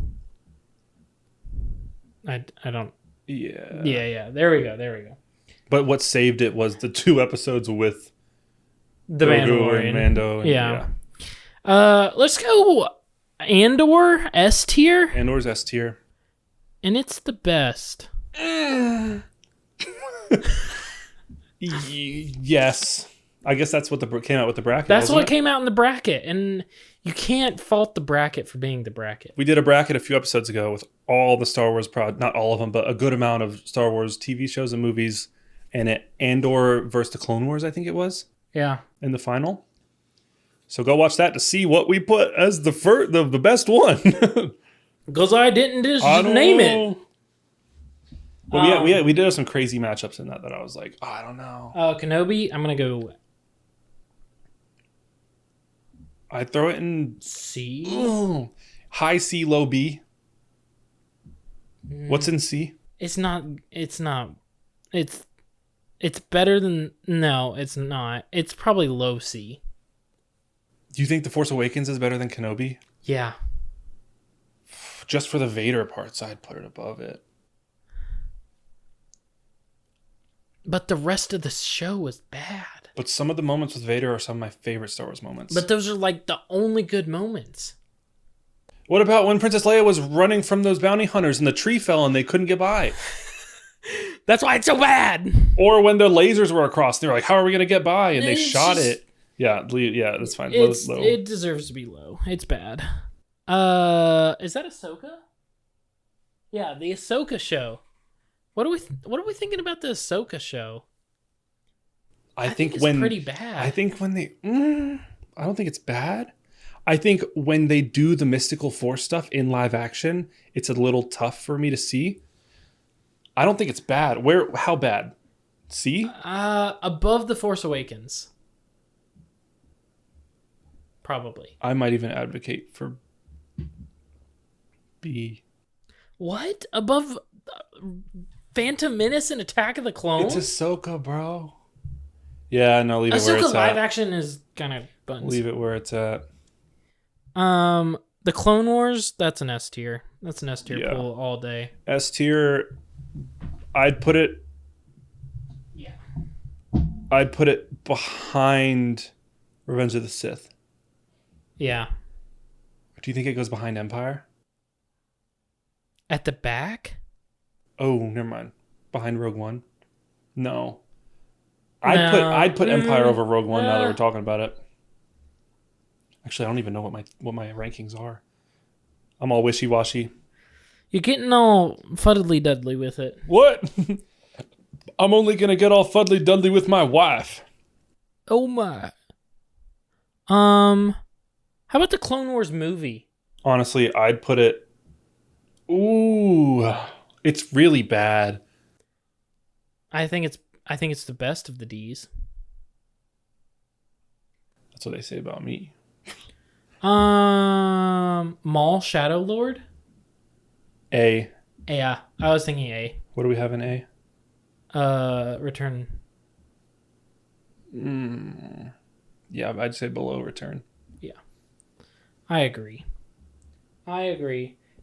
I don't. Yeah. Yeah. There we go. But what saved it was the 2 episodes with The Grogu Mandalorian. and Mando. And, Yeah. Let's go Andor S tier, Andor's S tier. and it's the best. Yes. I guess that's what came out with the bracket. That's what it? came out in the bracket, and you can't fault the bracket for being the bracket. We did a bracket a few episodes ago with all the Star Wars not all of them, but a good amount of Star Wars TV shows and movies, and Andor versus the Clone Wars, I think it was, Yeah. in the final. So go watch that to see what we put as the best one. Because I didn't just name it. But we did have some crazy matchups in that I was like, oh, I don't know. Kenobi, I'm going to go I'd throw it in C. high C, low B. What's in C? It's not. It's better than. No, it's not. It's probably low C. Do you think The Force Awakens is better than Kenobi? Yeah. Just for the Vader parts, I'd put it above it. But the rest of the show was bad. But some of the moments with Vader are some of my favorite Star Wars moments. But those are like the only good moments. What about when Princess Leia was running from those bounty hunters and the tree fell and they couldn't get by? That's why it's so bad. Or when the lasers were across, they were like, how are we going to get by? And they It's shot just- it. Yeah, that's fine. Low. It deserves to be low. It's bad. Is that Ahsoka? Yeah, the Ahsoka show. What are we thinking about the Ahsoka show? I think it's pretty bad. I think when they... I don't think it's bad. I think when they do the mystical force stuff in live action, it's a little tough for me to see. I don't think it's bad. How bad? C? Above The Force Awakens. Probably. I might even advocate for B. What? Above Phantom Menace and Attack of the Clones? It's Ahsoka, bro. Yeah, no, leave it where Ahsoka it's live at. action is kind of buns. Leave it where it's at. The Clone Wars, that's an S tier. That's an S tier Yeah. pull all day. S tier, I'd put it behind Revenge of the Sith. Yeah. Do you think it goes behind Empire? At the back? Oh, never mind. Behind Rogue One? No. No. I'd put Empire over Rogue One now that we're talking about it. Actually, I don't even know what my rankings are. I'm all wishy-washy. You're getting all fuddly-dudley with it. What? I'm only going to get all fuddly-dudley with my wife. Oh my. How about the Clone Wars movie? Honestly, I'd put it... Ooh. It's really bad. I think it's the best of the D's. That's what they say about me. Maul Shadow Lord? A. Yeah, I was thinking A. What do we have in A? Return. Yeah, I'd say below Return. Yeah. I agree.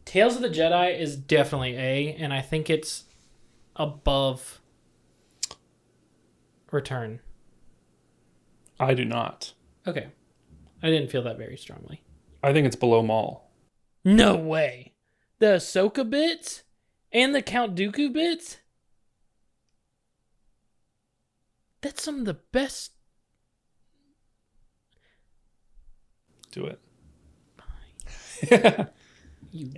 Tales of the Jedi is definitely A, and I think it's above Return. I do not. Okay. I didn't feel that very strongly. I think it's below Maul. No way. The Ahsoka bits and the Count Dooku bits? That's some of the best. Do it. You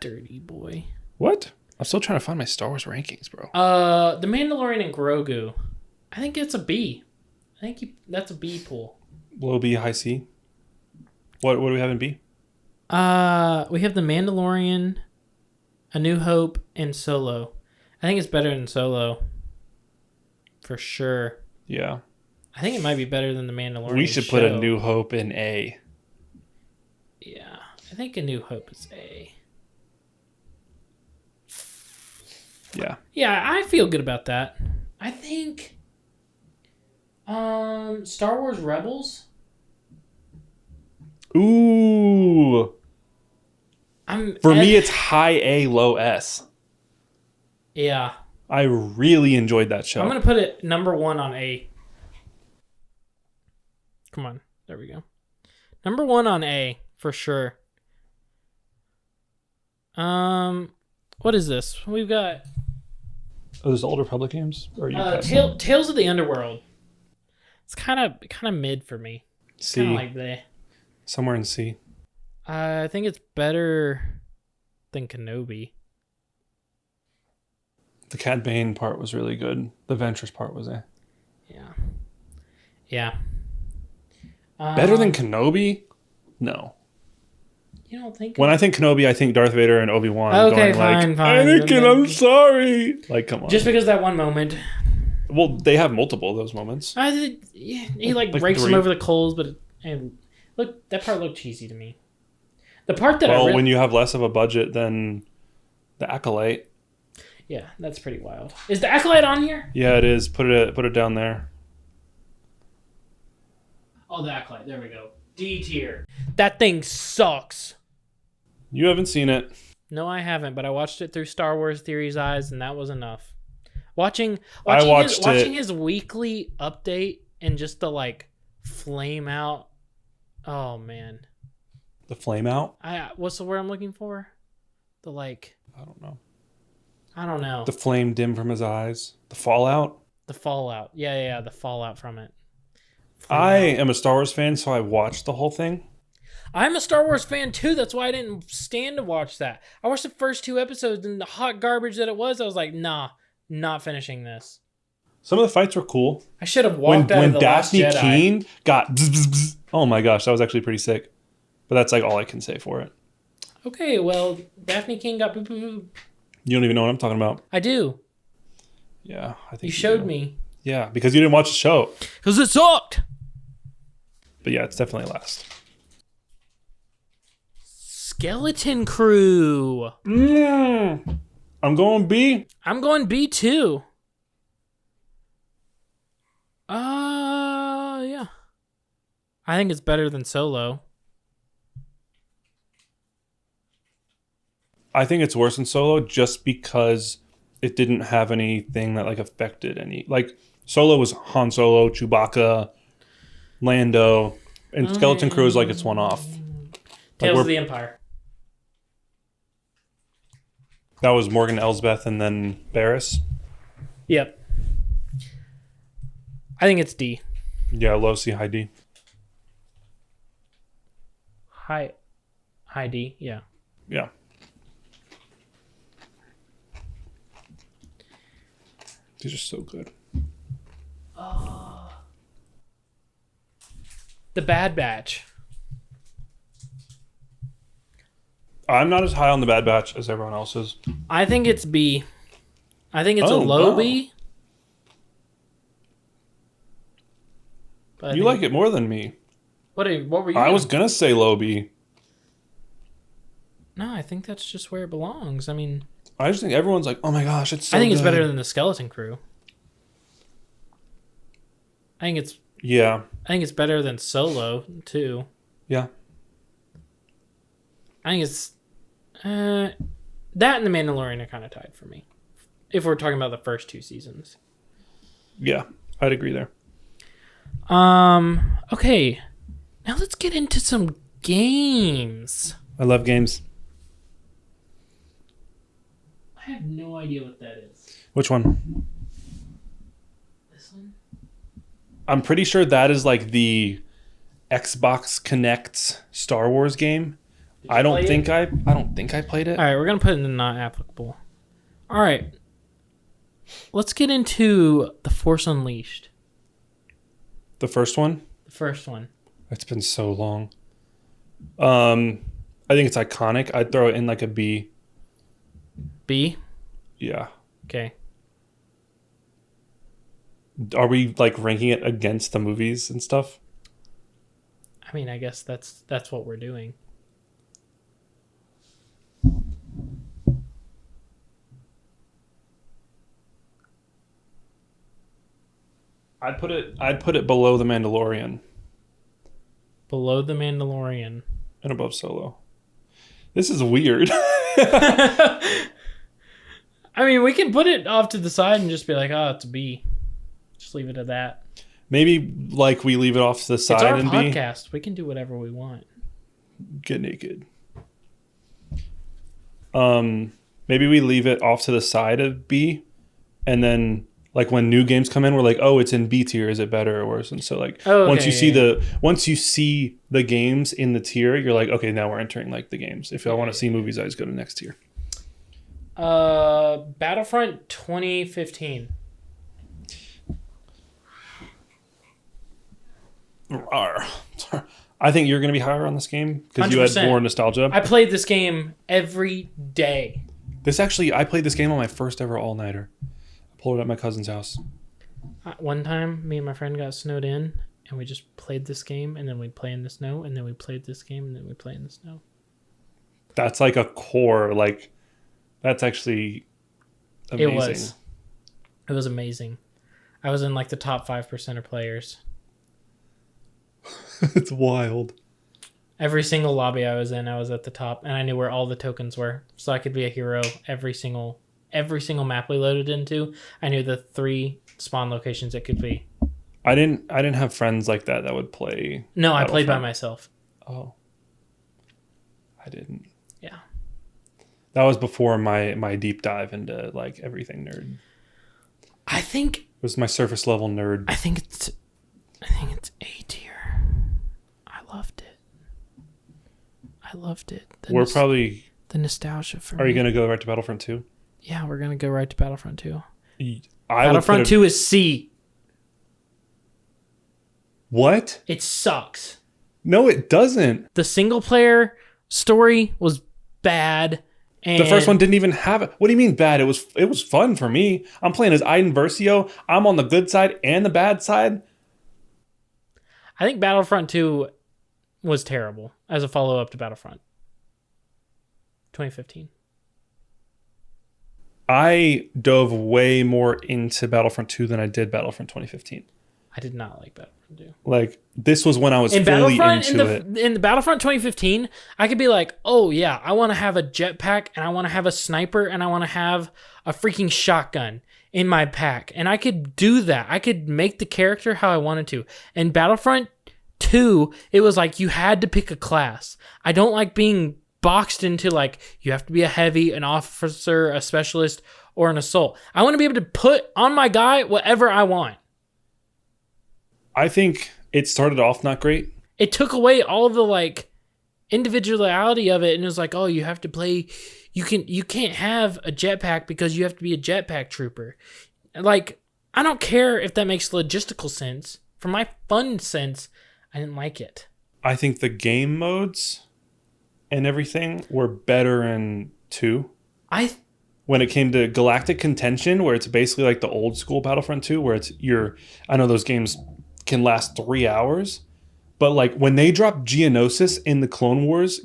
dirty boy. What? I'm still trying to find my Star Wars rankings, bro. The Mandalorian and Grogu. I think it's a B. That's a B pool. Low B, high C. What do we have in B? We have The Mandalorian, A New Hope, and Solo. I think it's better than Solo. For sure. Yeah. I think it might be better than The Mandalorian. We should put A New Hope in A. Yeah. I think A New Hope is A. Yeah. Yeah, I feel good about that. I think Star Wars Rebels. Ooh. For me, it's high A, low S. Yeah. I really enjoyed that show. I'm gonna put it number 1 on A. Come on, there we go. Number 1 on A for sure. What is this? We've got Oh, there's Old Republic games? Or are you Tales of the Underworld. It's kind of mid for me. It's kind of like bleh. Somewhere in C. I think it's better than Kenobi. The Cad Bane part was really good. The Ventress part was Yeah. Better than Kenobi? No. You don't think? When I think Kenobi, I think Darth Vader and Obi-Wan. Okay, going fine. Anakin, I'm sorry. Like, come on. Just because that one moment. Well, they have multiple of those moments. He breaks him over the coals, but look, that part looked cheesy to me. The part that when you have less of a budget than the Acolyte. Yeah, that's pretty wild. Is the Acolyte on here? Yeah, it is. Put it down there. Oh, the Acolyte. There we go. D tier. That thing sucks. You haven't seen it. No, I haven't, but I watched it through Star Wars Theory's eyes, and that was enough. Watching his weekly update and just the flame out. Oh man. The flame out? What's the word I'm looking for? I don't know. The flame dim from his eyes. The fallout? The fallout. Yeah, the fallout from it. I am a Star Wars fan, so I watched the whole thing. I'm a Star Wars fan too. That's why I didn't stand to watch that. I watched the first 2 episodes, and the hot garbage that it was, I was like, nah, not finishing this. Some of the fights were cool. I should have walked out of the Last Jedi. When Daphne Keane got bzz, bzz, bzz. Oh my gosh, that was actually pretty sick. But that's all I can say for it. Okay, well, Daphne King got boop boop boop. You don't even know what I'm talking about. I do. Yeah, I think you showed me. Yeah, because you didn't watch the show. Because it sucked. But yeah, it's definitely last. Skeleton Crew. I'm going B. I'm going B too. Yeah. I think it's better than Solo. I think it's worse than Solo just because it didn't have anything that affected any. Solo was Han Solo, Chewbacca, Lando, and Skeleton Crew is it's one off. Tales of the Empire. That was Morgan Elsbeth and then Barriss. Yep. I think it's D. Yeah, low C, high D. High D, yeah. Yeah. These are so good. The Bad Batch. I'm not as high on the Bad Batch as everyone else is. I think it's B. I think it's a low B. But you like it more than me. What were you? I was gonna say low B. No, I think that's just where it belongs. I mean, I just think everyone's like, oh my gosh, it's so I think good. it's better than the Skeleton Crew. I think it's better than Solo too. Yeah. I think it's that and the Mandalorian are kind of tied for me. If we're talking about the first 2 seasons. Yeah, I'd agree there. Okay. Now let's get into some games. I love games. I have no idea what that is. Which one? This one? I'm pretty sure that is the Xbox Connect's Star Wars game. I don't think I played it. All right, we're going to put it in not applicable. All right. Let's get into The Force Unleashed. The first one? The first one. It's been so long. I think it's iconic. I'd throw it in a B. B? Yeah. Okay. Are we ranking it against the movies and stuff? I mean, I guess that's what we're doing. I'd put it below The Mandalorian. Below The Mandalorian. And above Solo. This is weird. I mean, we can put it off to the side and just be like, oh, it's a B. Just leave it at that. Maybe like we leave it off to the side It's our and podcast. We can do whatever we want. get naked. Maybe we leave it off to the side of B, and then like when new games come in, we're like, oh, it's in B tier. Is it better or worse? And so like once you see the games in the tier, you're like, okay, now we're entering like the games. If I want to see movies, I just go to next tier. Battlefront 2015. I think you're going to be higher on this game because you had 100%. more nostalgia. I played this game every day. I played this game on my first ever all-nighter. I pulled it at my cousin's house. One time, me and my friend got snowed in, and we just played this game, and then we'd play in the snow, and then we played this game, and then we'd play in the snow. That's like a core, like, that's actually amazing. It was amazing. I was in like the top 5% of players. It's wild. Every single lobby I was in, I was at the top, and I knew where all the tokens were, so I could be a hero every single map we loaded into. I knew the 3 spawn locations it could be. I didn't have friends like that would play. No, I played by myself. Oh, I didn't. Yeah, that was before my deep dive into like everything nerd. I think it was my surface level nerd. I think it's A tier. I loved it. We're probably the nostalgia for me. Are you going to go right to Battlefront 2? Yeah, we're going to go right to Battlefront 2. Battlefront 2 is C. What? It sucks. No, it doesn't. The single player story was bad. And the first one didn't even have it. What do you mean bad? It was fun for me. I'm playing as Iden Versio. I'm on the good side and the bad side. I think Battlefront 2 was terrible as a follow-up to Battlefront 2015. I dove way more into Battlefront 2 than I did Battlefront 2015. I did not like Battlefront 2. Like, this was when I was fully into it. In the Battlefront 2015, I could be like, oh yeah, I want to have a jetpack, and I want to have a sniper, and I want to have a freaking shotgun in my pack. And I could do that. I could make the character how I wanted to. And Battlefront 2, it was like you had to pick a class. I don't like being boxed into like you have to be a heavy, an officer, a specialist, or an assault. I want to be able to put on my guy whatever I want. I think it started off not great. It took away all of the like individuality of it, and it was like, oh, you have to play. You can't have a jetpack because you have to be a jetpack trooper. Like, I don't care if that makes logistical sense. For my fun sense, I didn't like it. I think the game modes and everything were better in 2. When it came to Galactic Contention, where it's basically like the old school Battlefront 2, where I know those games can last 3 hours, but like when they drop Geonosis in the Clone Wars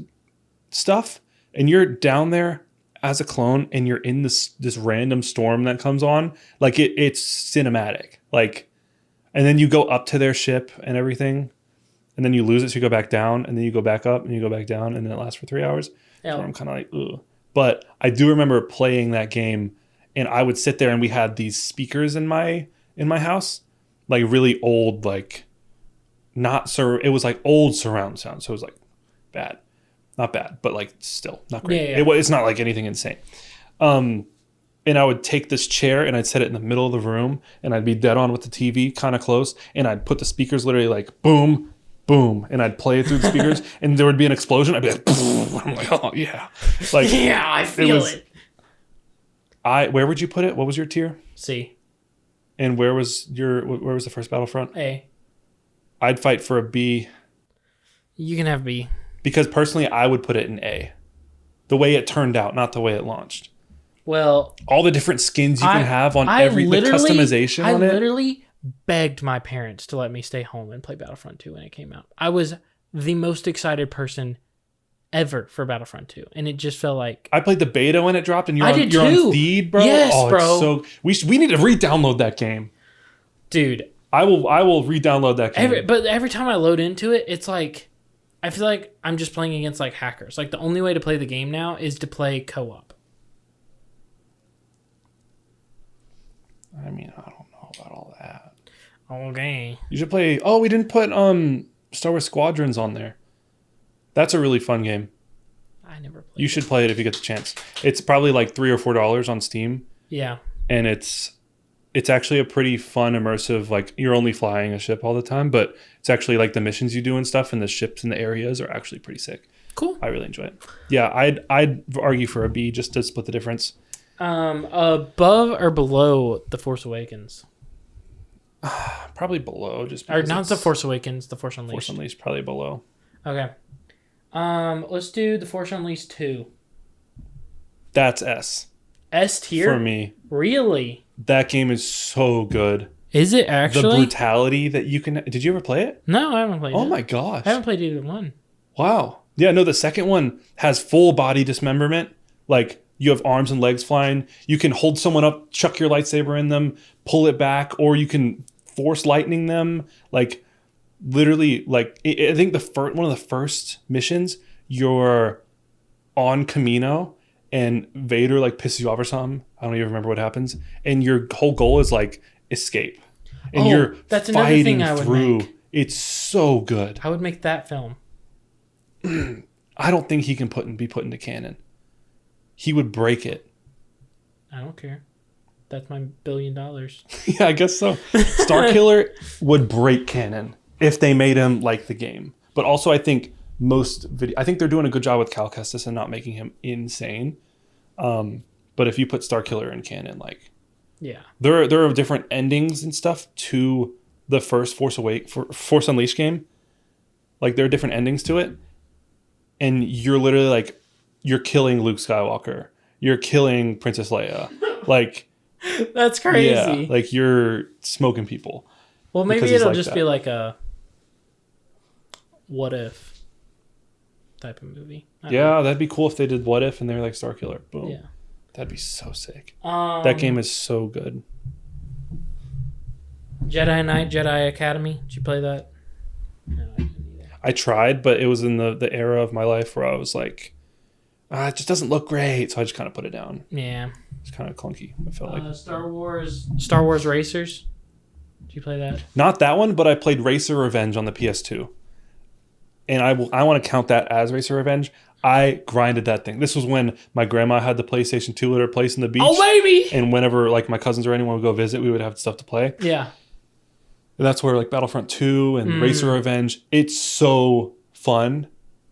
stuff, and you're down there as a clone, and you're in this random storm that comes on, like it's cinematic. Like, and then you go up to their ship and everything. And then you lose it, so you go back down, and then you go back up, and you go back down, and then it lasts for 3 hours. Yeah. So I'm kind of like, ugh. But I do remember playing that game, and I would sit there, and we had these speakers in my house, like really old, like it was like old surround sound, so it was like bad, not bad, but like still not great. Yeah. It's not like anything insane. And I would take this chair, and I'd set it in the middle of the room, and I'd be dead on with the TV, kind of close, and I'd put the speakers literally like boom. Boom, and I'd play it through the speakers, and there would be an explosion. I'd be like, I'm like, oh yeah, like yeah, I feel it. Where would you put it? What was your tier? C. And where was the first Battlefront? A. I'd fight for a B. You can have B. Because personally, I would put it in A. The way it turned out, not the way it launched. Well, all the different skins you can have on the customization on it. I literally begged my parents to let me stay home and play Battlefront 2 when it came out. I was the most excited person ever for Battlefront 2, and it just felt like I played the beta when it dropped, and you're on feed, bro. Yes, bro. It's so we need to re-download that game, dude. I will re-download that game. But every time I load into it, it's like I feel like I'm just playing against like hackers. Like the only way to play the game now is to play co-op. I mean, I don't know about all that. Okay. You should play. Oh, we didn't put Star Wars Squadrons on there. That's a really fun game. I never played. You should play it if you get the chance. It's probably like $3 or $4 on Steam. Yeah. And it's actually a pretty fun, immersive. Like you're only flying a ship all the time, but it's actually like the missions you do and stuff, and the ships and the areas are actually pretty sick. Cool. I really enjoy it. Yeah, I'd argue for a B just to split the difference. Above or below The Force Awakens? Probably below, just Or not The Force Awakens, The Force Unleashed. Force Unleashed probably below. Okay. Let's do The Force Unleashed 2. That's S. S tier? For me. Really? That game is so good. Is it actually? The brutality that you can... Did you ever play it? No, I haven't played it. Oh my gosh. I haven't played either one. Wow. Yeah, no, the second one has full body dismemberment. Like, you have arms and legs flying. You can hold someone up, chuck your lightsaber in them, pull it back, or you can force lightning them. Like, literally, like, I think one of the first missions, you're on Camino, and Vader, like, pisses you off or something. I don't even remember what happens. And your whole goal is, like, escape. And you're that's another fighting thing I would through. make. It's so good. I would make that film. I don't think he can be put into canon. He would break it. I don't care. That's my $1 billion. Yeah, I guess so. Starkiller would break canon if they made him like the game. But also, I think I think they're doing a good job with Cal Kestis and not making him insane. But if you put Starkiller in canon, like, yeah, there are different endings and stuff to the first Force Unleashed game. Like, there are different endings to it, and you're literally like, you're killing Luke Skywalker, you're killing Princess Leia, like. That's crazy. Yeah, like you're smoking people. Well, maybe it'll just be like a what if type of movie. Yeah, that'd be cool if they did What If and they were like Starkiller. Boom. Yeah. That'd be so sick. That game is so good. Jedi Knight, Jedi Academy. Did you play that? No, I didn't either. I tried, but it was in the era of my life where I was like, it just doesn't look great. So I just kind of put it down. Yeah. It's kind of clunky. I felt like Star Wars Racers. Did you play that? not that one, but I played Racer Revenge on the PS2, and I want to count that as Racer Revenge. I grinded that thing. This was when my grandma had the PlayStation 2 at her place in the beach. Oh, baby! And whenever like my cousins or anyone would go visit, we would have stuff to play. Yeah. And that's where like Battlefront 2 and Racer Revenge. It's so fun.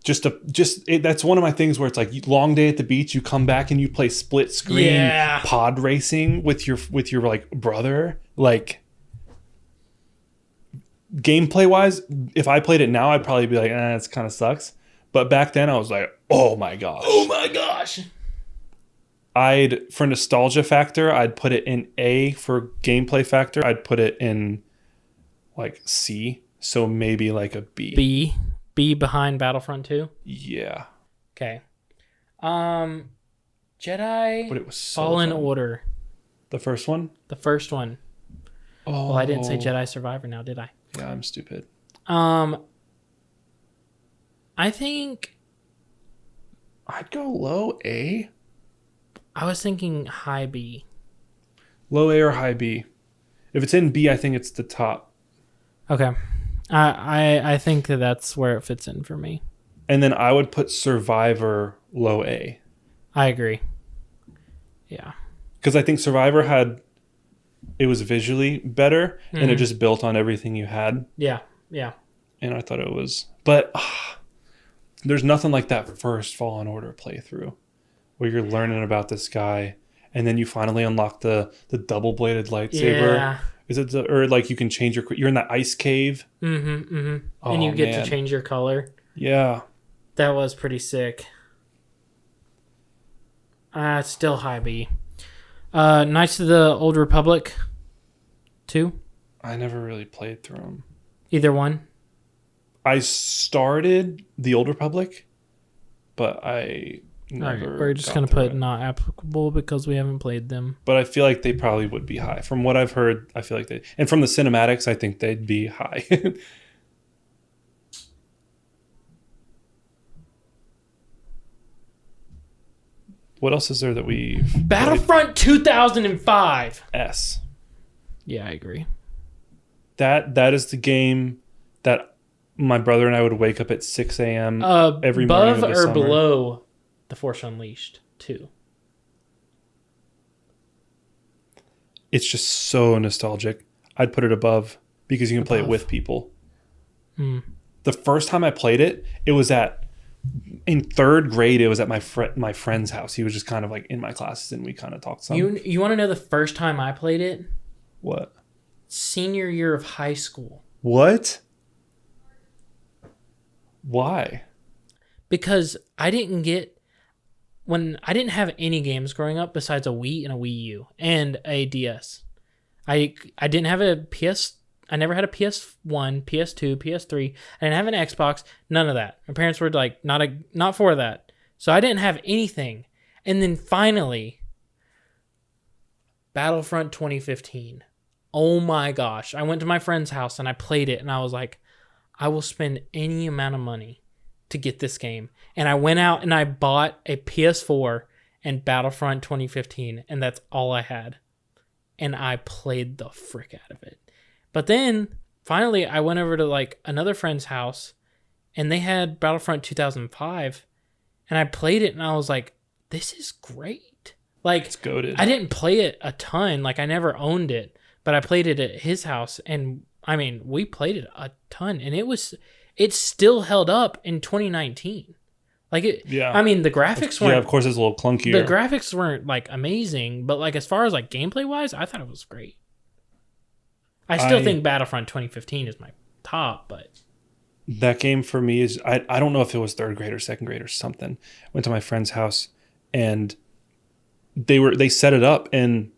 That's one of my things where it's like long day at the beach. You come back and you play split screen pod racing with your like brother. Like, gameplay wise, if I played it now, I'd probably be like, it kind of sucks. But back then, I was like, oh my gosh. Oh my gosh. For nostalgia factor, I'd put it in A. For gameplay factor, I'd put it in like C. So maybe like a B. B behind Battlefront 2? Yeah. Okay. Jedi But it was so Fallen fun. Order. The first one? The first one. Oh. Well, I didn't say Jedi Survivor now, did I? Yeah, I'm stupid. I think I'd go low A. I was thinking high B. Low A or high B. If it's in B, I think it's the top. Okay. I think that's where it fits in for me. And then I would put Survivor low A. I agree. Yeah. Because I think Survivor it was visually better, and it just built on everything you had. Yeah. Yeah. And I thought it was... But there's nothing like that first Fallen Order playthrough where you're learning about this guy, and then you finally unlock the double-bladed lightsaber. Yeah. Is it or like you can change you're in that ice cave? Mm-hmm. Mm-hmm. Oh, and you get man. to change your color. Yeah. That was pretty sick. It's still high B. Knights of the Old Republic 2? I never really played through them. Either one? I started the Old Republic, but I never. Right, we're just going to put not applicable because we haven't played them. But I feel like they probably would be high. From what I've heard, I feel like they... And from the cinematics, I think they'd be high. What else is there that we've... Battlefront 2005. S. Yeah, I agree. That is the game that my brother and I would wake up at 6 a.m. every morning Above of the or summer. below The Force Unleashed 2? It's just so nostalgic. I'd put it above because you can play it with people. The first time I played it, it was in third grade. It was at my friend's house. He was just kind of like in my classes, and we kind of talked some. You want to know the first time I played it? What? Senior year of high school. What? Why? Because I didn't have any games growing up besides a Wii and a Wii U and a DS. I didn't have a PS. I never had a PS1, PS2, PS3. I didn't have an Xbox. None of that. My parents were like not for that. So I didn't have anything. And then finally, Battlefront 2015. Oh my gosh. I went to my friend's house and I played it and I was like, I will spend any amount of money to get this game. And I went out and I bought a PS4 and Battlefront 2015, and that's all I had. And I played the frick out of it. But then finally I went over to like another friend's house and they had Battlefront 2005 and I played it and I was like, this is great. Like, it's goated. I didn't play it a ton. Like, I never owned it, but I played it at his house. And I mean, we played it a ton and it still held up in 2019. Like, I mean, the graphics weren't. Yeah, of course, it's a little clunkier. The graphics weren't like amazing, but like as far as like gameplay wise, I thought it was great. I still think Battlefront 2015 is my top, but that game for me is I don't know if it was third grade or second grade or something. Went to my friend's house and they set it up and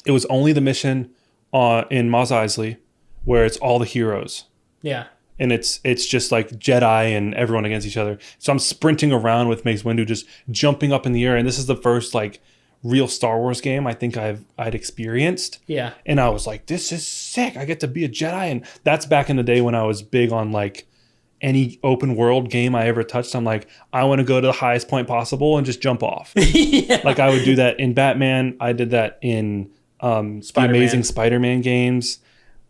it was only the mission in Mos Eisley where it's all the heroes. Yeah. And it's just like Jedi and everyone against each other. So I'm sprinting around with Mace Windu just jumping up in the air, and this is the first like real Star Wars game I think I'd experienced. Yeah. And I was like, this is sick. I get to be a Jedi. And that's back in the day when I was big on like any open world game I ever touched. I'm like, I want to go to the highest point possible and just jump off. Yeah. Like I would do that in Batman. I did that in the Amazing Spider-Man games.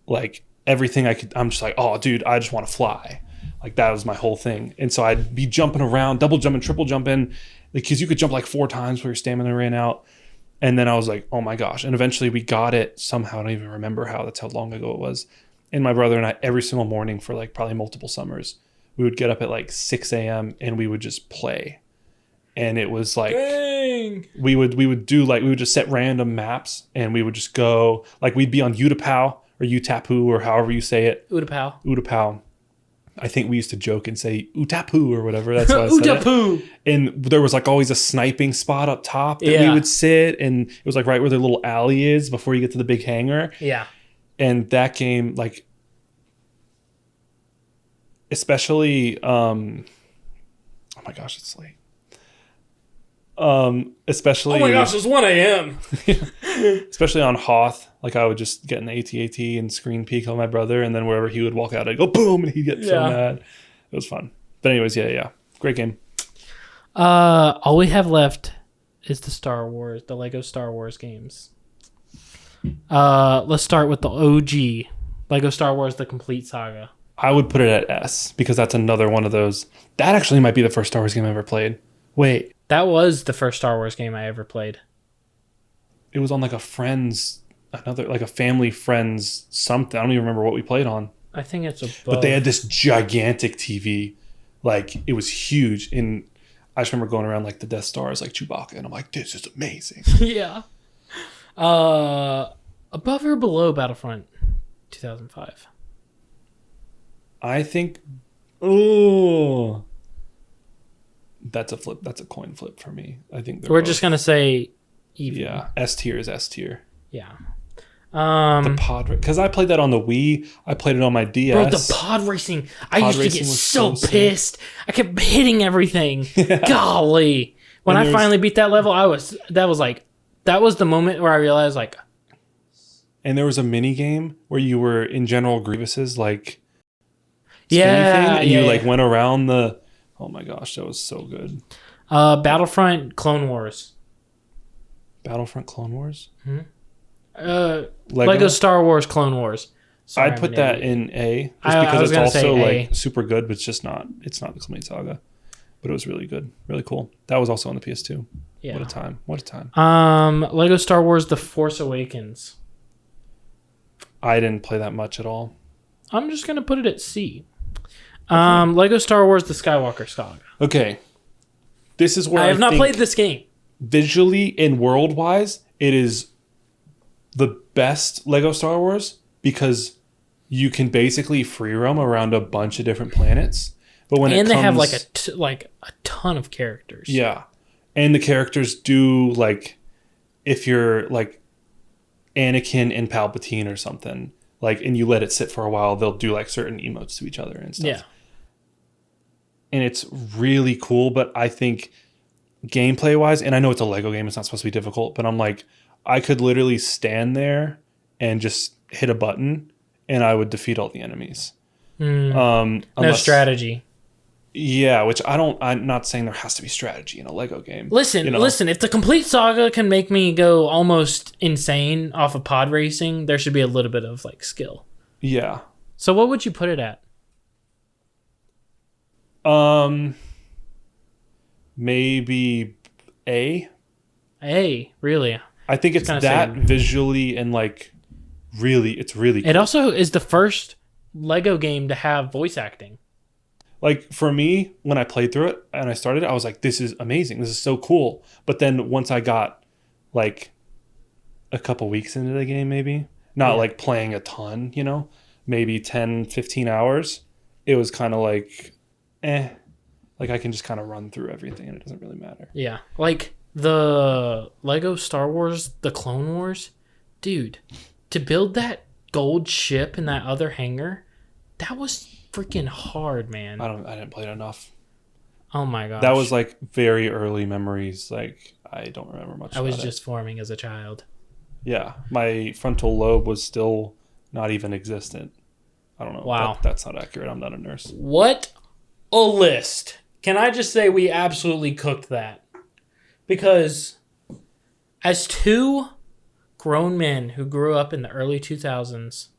Like everything I'm just like, oh dude, I just want to fly. Like that was my whole thing. And so I'd be jumping around, double jumping, triple jumping, because you could jump like 4 times before your stamina ran out. And then I was like, oh my gosh. And eventually we got it somehow. I don't even remember how. That's how long ago it was. And my brother and I, every single morning for like probably multiple summers, we would get up at like 6 a.m. and we would just play. And it was like, dang. we would just set random maps and we would just go, like we'd be on Utapau or Utapu or however you say it. Utapau. I think we used to joke and say Utapu or whatever. That's what I said. Utapu. And there was like always a sniping spot up top that we would sit, and it was like right where the little alley is before you get to the big hangar. Yeah. And that game, like, especially, oh my gosh, it's late. Especially, oh my gosh, it's 1 a.m. Especially on Hoth, like I would just get in the AT-AT and screen peek on my brother, and then wherever he would walk out, I'd go boom, and he'd get so mad. It was fun. But anyways, yeah, great game. All we have left is the Lego Star Wars games. Let's start with the OG Lego Star Wars: The Complete Saga. I would put it at S because that's another one of those. That actually might be the first Star Wars game I ever played. Wait. That was the first Star Wars game I ever played. It was on like a family friend's something. I don't even remember what we played on. I think it's above. But they had this gigantic TV. Like, it was huge. And I just remember going around like the Death Stars, like Chewbacca. And I'm like, this is amazing. Yeah. Above or below Battlefront 2005? I think... Oh... That's a flip. That's a coin flip for me. I think we're both just gonna say even. Yeah, S tier is S tier. Yeah. The pod, because I played that on the Wii. I played it on my DS. Bro, the pod racing. I used to get so pissed. I kept hitting everything. Yeah. Golly, when I finally beat that level, that was the moment where I realized like. And there was a mini game where you were in General Grievous's like. Yeah. Thing, and you like went around the. Oh my gosh, that was so good. Battlefront Clone Wars. Battlefront Clone Wars? Mm-hmm. Lego Star Wars Clone Wars. Sorry, I'd put that in A, just I because was it's gonna say also A. like super good, but it's not the Complete Saga. But it was really good, really cool. That was also on the PS2. Yeah. What a time. Lego Star Wars The Force Awakens. I didn't play that much at all. I'm just gonna put it at C. Lego Star Wars The Skywalker Saga. Okay. This is where I have not played this game. Visually and world-wise, it is the best Lego Star Wars because you can basically free roam around a bunch of different planets. But when they have like a ton of characters. Yeah. And the characters do, like, if you're like Anakin and Palpatine or something, like, and you let it sit for a while, they'll do like certain emotes to each other and stuff. Yeah. And it's really cool, but I think gameplay wise, and I know it's a Lego game, it's not supposed to be difficult, but I'm like, I could literally stand there and just hit a button and I would defeat all the enemies. No strategy. Yeah, which I'm not saying there has to be strategy in a Lego game. Listen, if the Complete Saga can make me go almost insane off of pod racing, there should be a little bit of like skill. Yeah. So what would you put it at? Maybe A. A, really? I think it's that visually and like it's really cool. It also is the first Lego game to have voice acting. Like for me, when I played through it and I started it, I was like, this is amazing. This is so cool. But then once I got like a couple weeks into the game, maybe not like playing a ton, maybe 10, 15 hours, it was kind of like, like I can just kind of run through everything and it doesn't really matter. Yeah. Like the Lego Star Wars, the Clone Wars, dude, to build that gold ship in that other hangar, that was freaking hard, man. I didn't play it enough. Oh my gosh. That was like very early memories. Like I don't remember much. I was just forming as a child. Yeah. My frontal lobe was still not even existent. I don't know. Wow. That's not accurate. I'm not a nurse. What a list. Can I just say we absolutely cooked that? Because as two grown men who grew up in the early 2000s,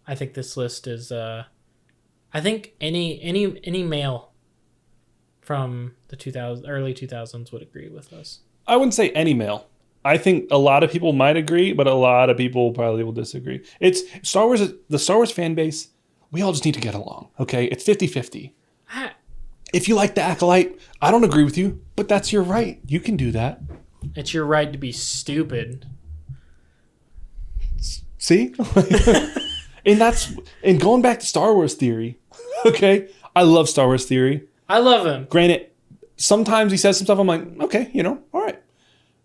I think this list is I think any male from the early 2000s would agree with us. I wouldn't say any male. I think a lot of people might agree, but a lot of people probably will disagree. It's Star Wars, the Star Wars fan base, we all just need to get along, okay? It's 50-50. If you like the Acolyte, I don't agree with you, but that's your right. You can do that. It's your right to be stupid. See? And going back to Star Wars theory, okay? I love Star Wars theory. I love him. Granted, sometimes he says some stuff I'm like, okay, all right.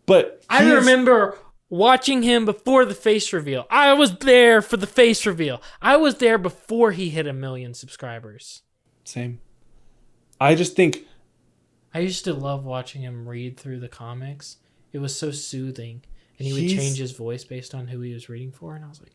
But I remember watching him before the face reveal. I was there for the face reveal. I was there before he hit 1 million subscribers. Same. I just think I used to love watching him read through the comics. It was so soothing. And he would change his voice based on who he was reading for. And I was like,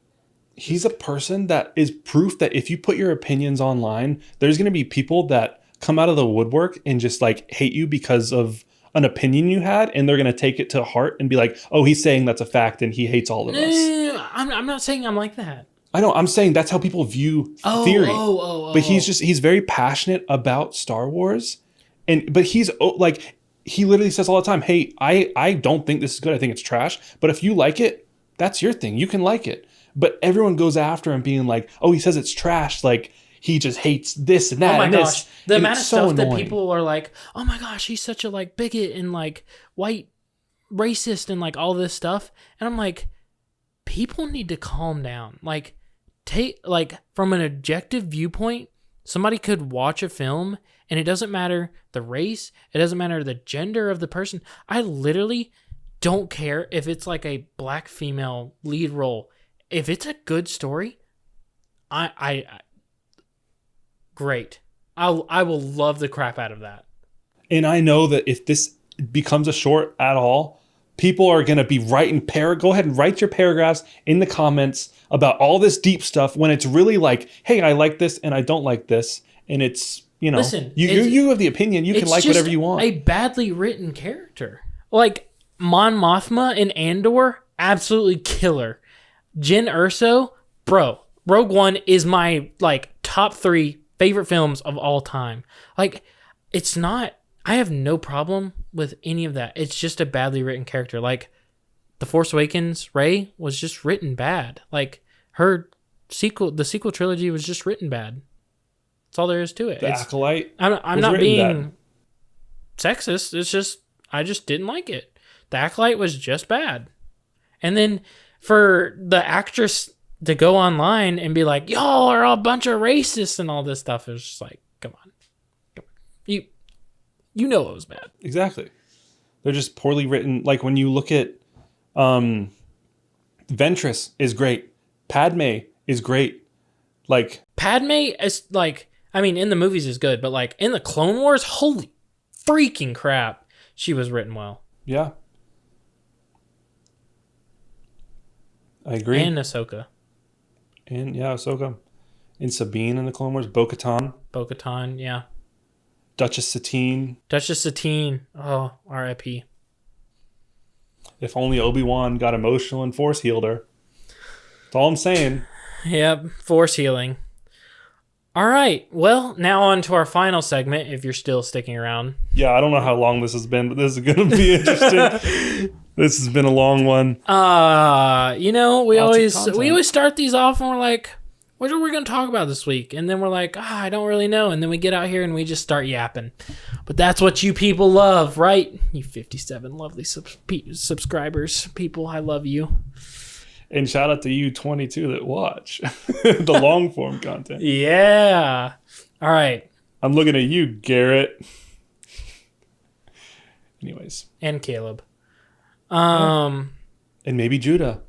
he's a person that is proof that if you put your opinions online, there's going to be people that come out of the woodwork and just like hate you because of an opinion you had, and they're going to take it to heart and be like, oh, he's saying that's a fact and he hates all of us. No. I'm not saying I'm like that. I know. I'm saying that's how people view theory. But he's very passionate about Star Wars. But he's like, he literally says all the time, hey, I don't think this is good. I think it's trash. But if you like it, that's your thing. You can like it. But everyone goes after him being like, oh, he says it's trash. Like, he just hates this and that. Oh my and gosh. This. The and amount of so stuff annoying. that people are like, oh my gosh, he's such a like bigot and like white racist and like all this stuff. And I'm like, people need to calm down. Like, from an objective viewpoint, somebody could watch a film and it doesn't matter the race, it doesn't matter the gender of the person. I literally don't care if it's like a black female lead role. If it's a good story, I great. I will love the crap out of that. And I know that if this becomes a short at all, people are going to be writing go ahead and write your paragraphs in the comments about all this deep stuff when it's really like, hey, I like this and I don't like this. And it's, listen, you have the opinion. You can like whatever you want. A badly written character. Like Mon Mothma in Andor, absolutely killer. Jyn Erso, bro, Rogue One is my like top 3 favorite films of all time. Like, it's not. I have no problem with any of that. It's just a badly written character. Like, The Force Awakens, Rey was just written bad. Like, the sequel trilogy was just written bad. That's all there is to it. The Acolyte. I'm not being sexist. It's just I just didn't like it. The Acolyte was just bad. And then for the actress to go online and be like, y'all are a bunch of racists and all this stuff, is just like, come on. You know it was bad. Exactly. They're just poorly written. Like when you look at Ventress is great. Padme is great. Like Padme is like, I mean, in the movies is good, but like in the Clone Wars, holy freaking crap, she was written well. Yeah. I agree. And Ahsoka. And yeah, Ahsoka. And Sabine in the Clone Wars. Bo-Katan, yeah. Duchess Satine. Oh, R.I.P. If only Obi-Wan got emotional and force healed her. That's all I'm saying. Yep, force healing. All right, well, now on to our final segment, if you're still sticking around. Yeah, I don't know how long this has been, but this is going to be interesting. This has been a long one. You know, we Lots always start these off and we're like, what are we going to talk about this week? And then we're like, I don't really know. And then we get out here and we just start yapping. But that's what you people love, right? You 57 lovely subscribers. People, I love you. And shout out to you 22 that watch the long form content. Yeah. All right. I'm looking at you, Garrett. Anyways. And Caleb. And maybe Judah.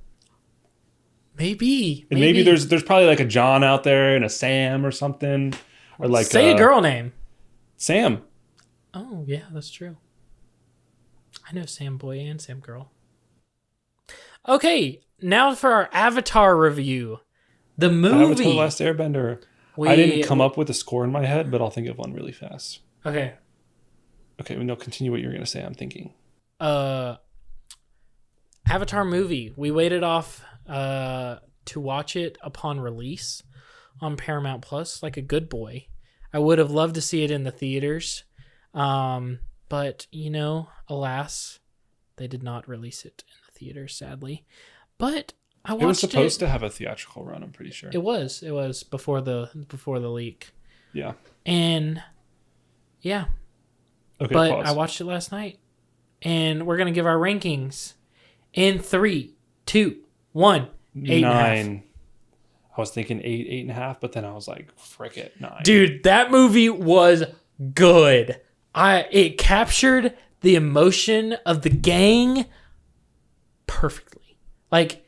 Maybe. And maybe there's probably like a John out there and a Sam or something. Or like say a girl name. Sam. Oh, yeah, that's true. I know Sam boy and Sam girl. Okay, now for our Avatar review. The movie. Avatar Last Airbender. I didn't come up with a score in my head, but I'll think of one really fast. Okay. Okay, no, continue what you're going to say. I'm thinking. Avatar movie. We waited off to watch it upon release on Paramount Plus, like a good boy. I would have loved to see it in the theaters, but you know, alas, they did not release it in the theaters, sadly. But I watched it. It was supposed to have a theatrical run. I'm pretty sure it was. It was before the leak. Yeah. And yeah. Okay. But pause. I watched it last night, and we're gonna give our rankings in 3, 2, 1. 9. I was thinking 8, 8.5, but then I was like, frick it, 9. Dude, that movie was good. It captured the emotion of the gang perfectly. Like,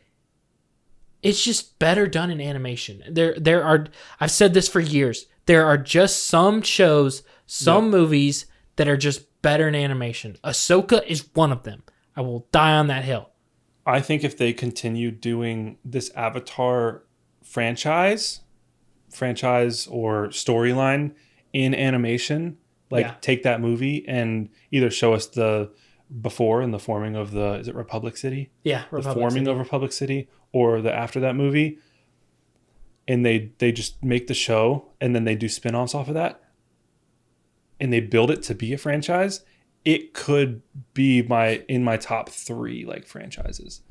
it's just better done in animation. There are, I've said this for years, there are just some shows, some movies that are just better in animation. Ahsoka is one of them. I will die on that hill. I think if they continue doing this Avatar franchise or storyline in animation, take that movie and either show us the before and the forming of the, is it Republic City? Yeah, of Republic City, or the after that movie, and they just make the show and then they do spin-offs off of that and they build it to be a franchise. It could be in my top 3 like franchises,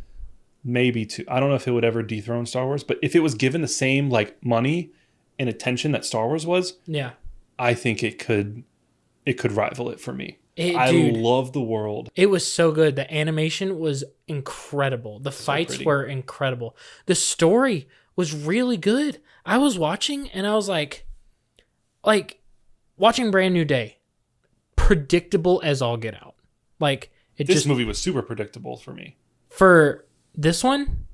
maybe 2. I don't know if it would ever dethrone Star Wars, but if it was given the same like money and attention that Star Wars was, I think it could rival it for me. I love the world. It was so good. The animation was incredible. The fights were incredible. The story was really good. I was watching and I was like watching Brand New Day. Predictable as all get out. Like this movie was super predictable for me. For this one,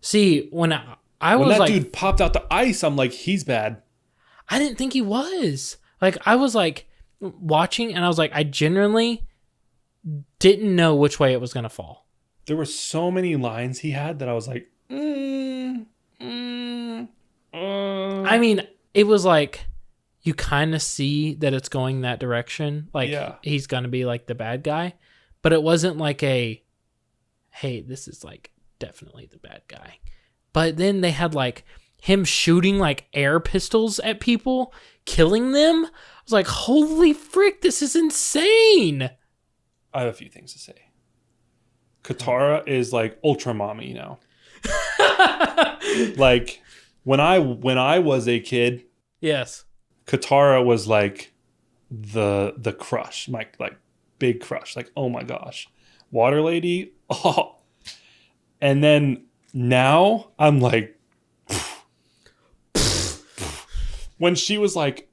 see, when that like, dude popped out the ice, I'm like, he's bad. I didn't think he was. Like, I was like watching and I was like, I genuinely didn't know which way it was gonna fall. There were so many lines he had that I was like, I mean, it was like you kind of see that it's going that direction. Like, he's going to be like the bad guy. But it wasn't like hey, this is like definitely the bad guy. But then they had like him shooting like air pistols at people, killing them. I was like, holy frick, this is insane. I have a few things to say. Katara is like ultra mommy now. Like when I was a kid, Yes. Katara was like the crush, like big crush. Like, oh my gosh. Water Lady. Oh. And then now I'm like when she was like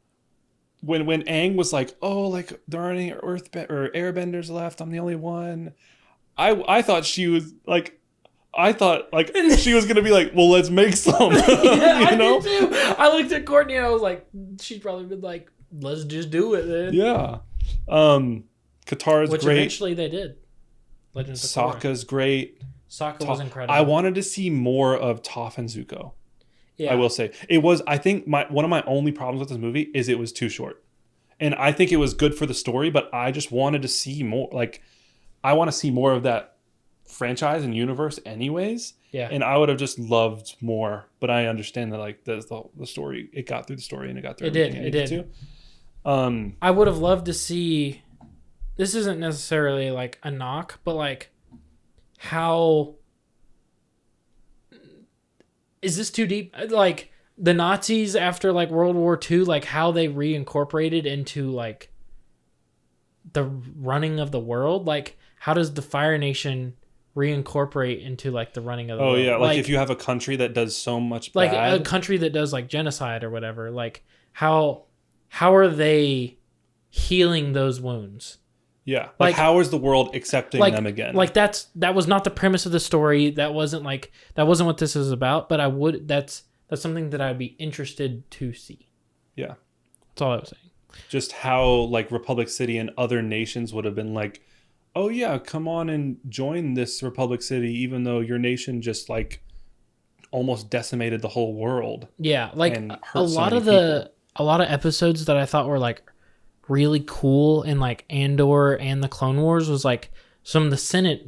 when Aang was like, oh, like there aren't any airbenders left, I'm the only one. I thought she was like, I thought like she was gonna be like, well, let's make some. Yeah, you know? I did too. I looked at Courtney and I was like, she'd probably been like, let's just do it then. Yeah. Katara's Which great. eventually they did. Legend of Korra. Sokka's great. Sokka was incredible. I wanted to see more of Toph and Zuko. Yeah. I will say it was. I think one of my only problems with this movie is it was too short, and I think it was good for the story. But I just wanted to see more. Like, I want to see more of that franchise and universe, anyways. Yeah. And I would have just loved more. But I understand that like the story, it got through the story and it got through. It did. I would have loved to see. This isn't necessarily like a knock, but like how. Is this too deep? Like the Nazis after like World War II, like how they reincorporated into like the running of the world. Like how does the Fire Nation reincorporate into like the running of the world? Oh yeah, like if you have a country that does so much like bad. a country that does like genocide or whatever, like how are they healing those wounds? Yeah, like how is the world accepting them again? Like that was not the premise of the story. That wasn't what this is about. But that's something that I'd be interested to see. Yeah, that's all I was saying. Just how like Republic City and other nations would have been like, oh yeah, come on and join this Republic City, even though your nation just like almost decimated the whole world. Yeah, like a lot of episodes that I thought were like really cool in like Andor and the Clone Wars was like some of the Senate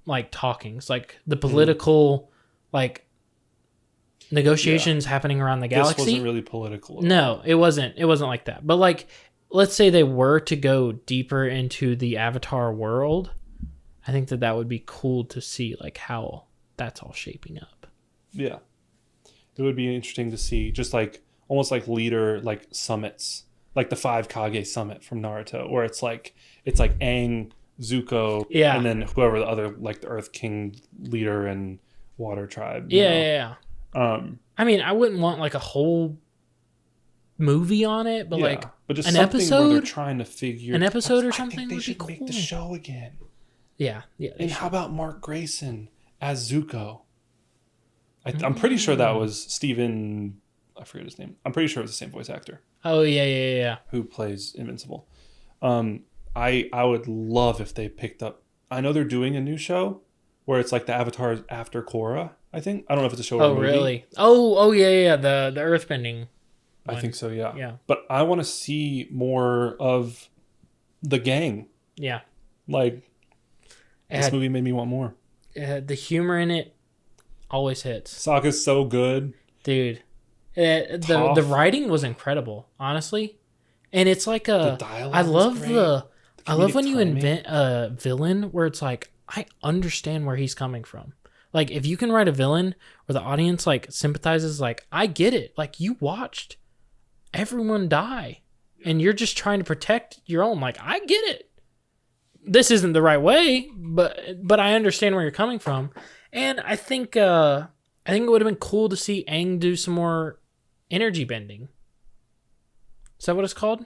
like talkings, like the political like negotiations happening around the galaxy. This wasn't really political. No, it wasn't. It wasn't like that. But like, let's say they were to go deeper into the Avatar world, I think that would be cool to see like how that's all shaping up. Yeah, it would be interesting to see just like almost like leader like summits. Like the 5 Kage summit from Naruto, where it's like Aang, Zuko, and then whoever the other like the Earth King leader and Water Tribe. Yeah. I mean, I wouldn't want like a whole movie on it, but but just an episode where they're trying to figure an episode or something. I think they should make the show again. Yeah. And how about Mark Grayson as Zuko? I'm pretty sure that was Steven. I forget his name. I'm pretty sure it was the same voice actor. Oh yeah. Who plays Invincible? I would love if they picked up. I know they're doing a new show where it's like the Avatar after Korra. I think I don't know if it's a show or a movie. Oh really? Oh yeah. The earthbending. I think so. Yeah. Yeah. But I want to see more of the gang. Yeah. Like this movie made me want more. The humor in it always hits. Sokka's so good, dude. The writing was incredible, honestly, and it's like the dialogue. I love when you invent a villain where it's like I understand where he's coming from. Like if you can write a villain where the audience like sympathizes, like I get it. Like you watched everyone die, and you're just trying to protect your own. Like I get it. This isn't the right way, but I understand where you're coming from, and I think it would have been cool to see Aang do some more energy bending. Is that what it's called?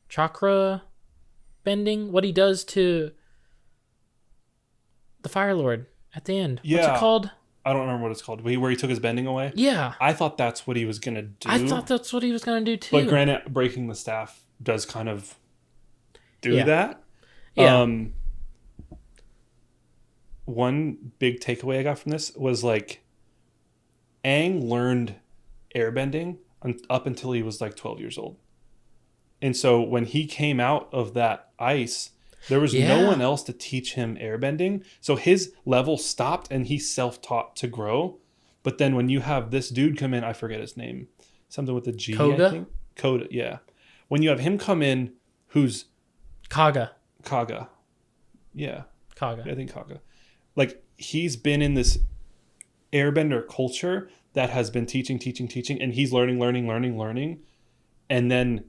Chakra bending? What he does to the Fire Lord at the end. Yeah. What's it called? I don't remember what it's called. Where he took his bending away? Yeah. I thought that's what he was going to do. I thought that's what he was going to do too. But granted, breaking the staff does kind of do that. Yeah. One big takeaway I got from this was like Aang learned airbending up until he was like 12 years old. And so when he came out of that ice, There was no Yeah. one else to teach him airbending. So his level stopped and he self-taught to grow. But then when you have this dude come in, I forget his name. Something with a G, Koga? I think. Koda, yeah. When you have him come in who's Kaga. Kaga. Yeah, Kaga. I think Kaga. Like, he's been in this airbender culture that has been teaching, and he's learning. And then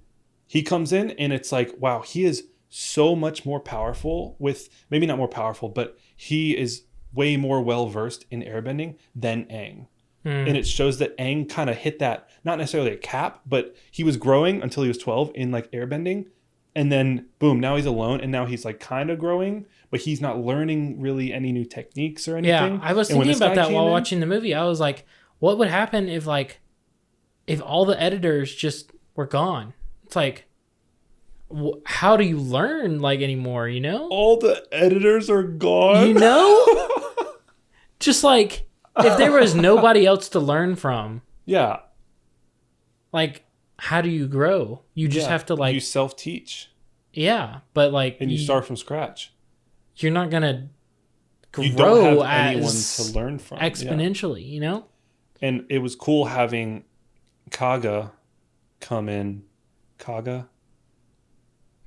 he comes in and it's like, wow, he is so much more powerful with, maybe not more powerful, but he is way more well-versed in airbending than Aang. And it shows that Aang kind of hit that, not necessarily a cap, but he was growing until he was 12 in like airbending. And then boom, now he's alone and now he's like kind of growing, but he's not learning really any new techniques or anything. Yeah, I was And when thinking this about guy that came while in- watching the movie. I was like, what would happen if all the editors just were gone? It's like, how do you learn like anymore, you know? All the editors are gone. You know? Just like, if there was nobody else to learn from, Yeah. like, how do you grow? You just have to like, you self-teach yeah, but like, and you start from scratch. you're not gonna grow You don't have anyone as to learn from. exponentially, you know? And it was cool having Kaga come in. Kaga?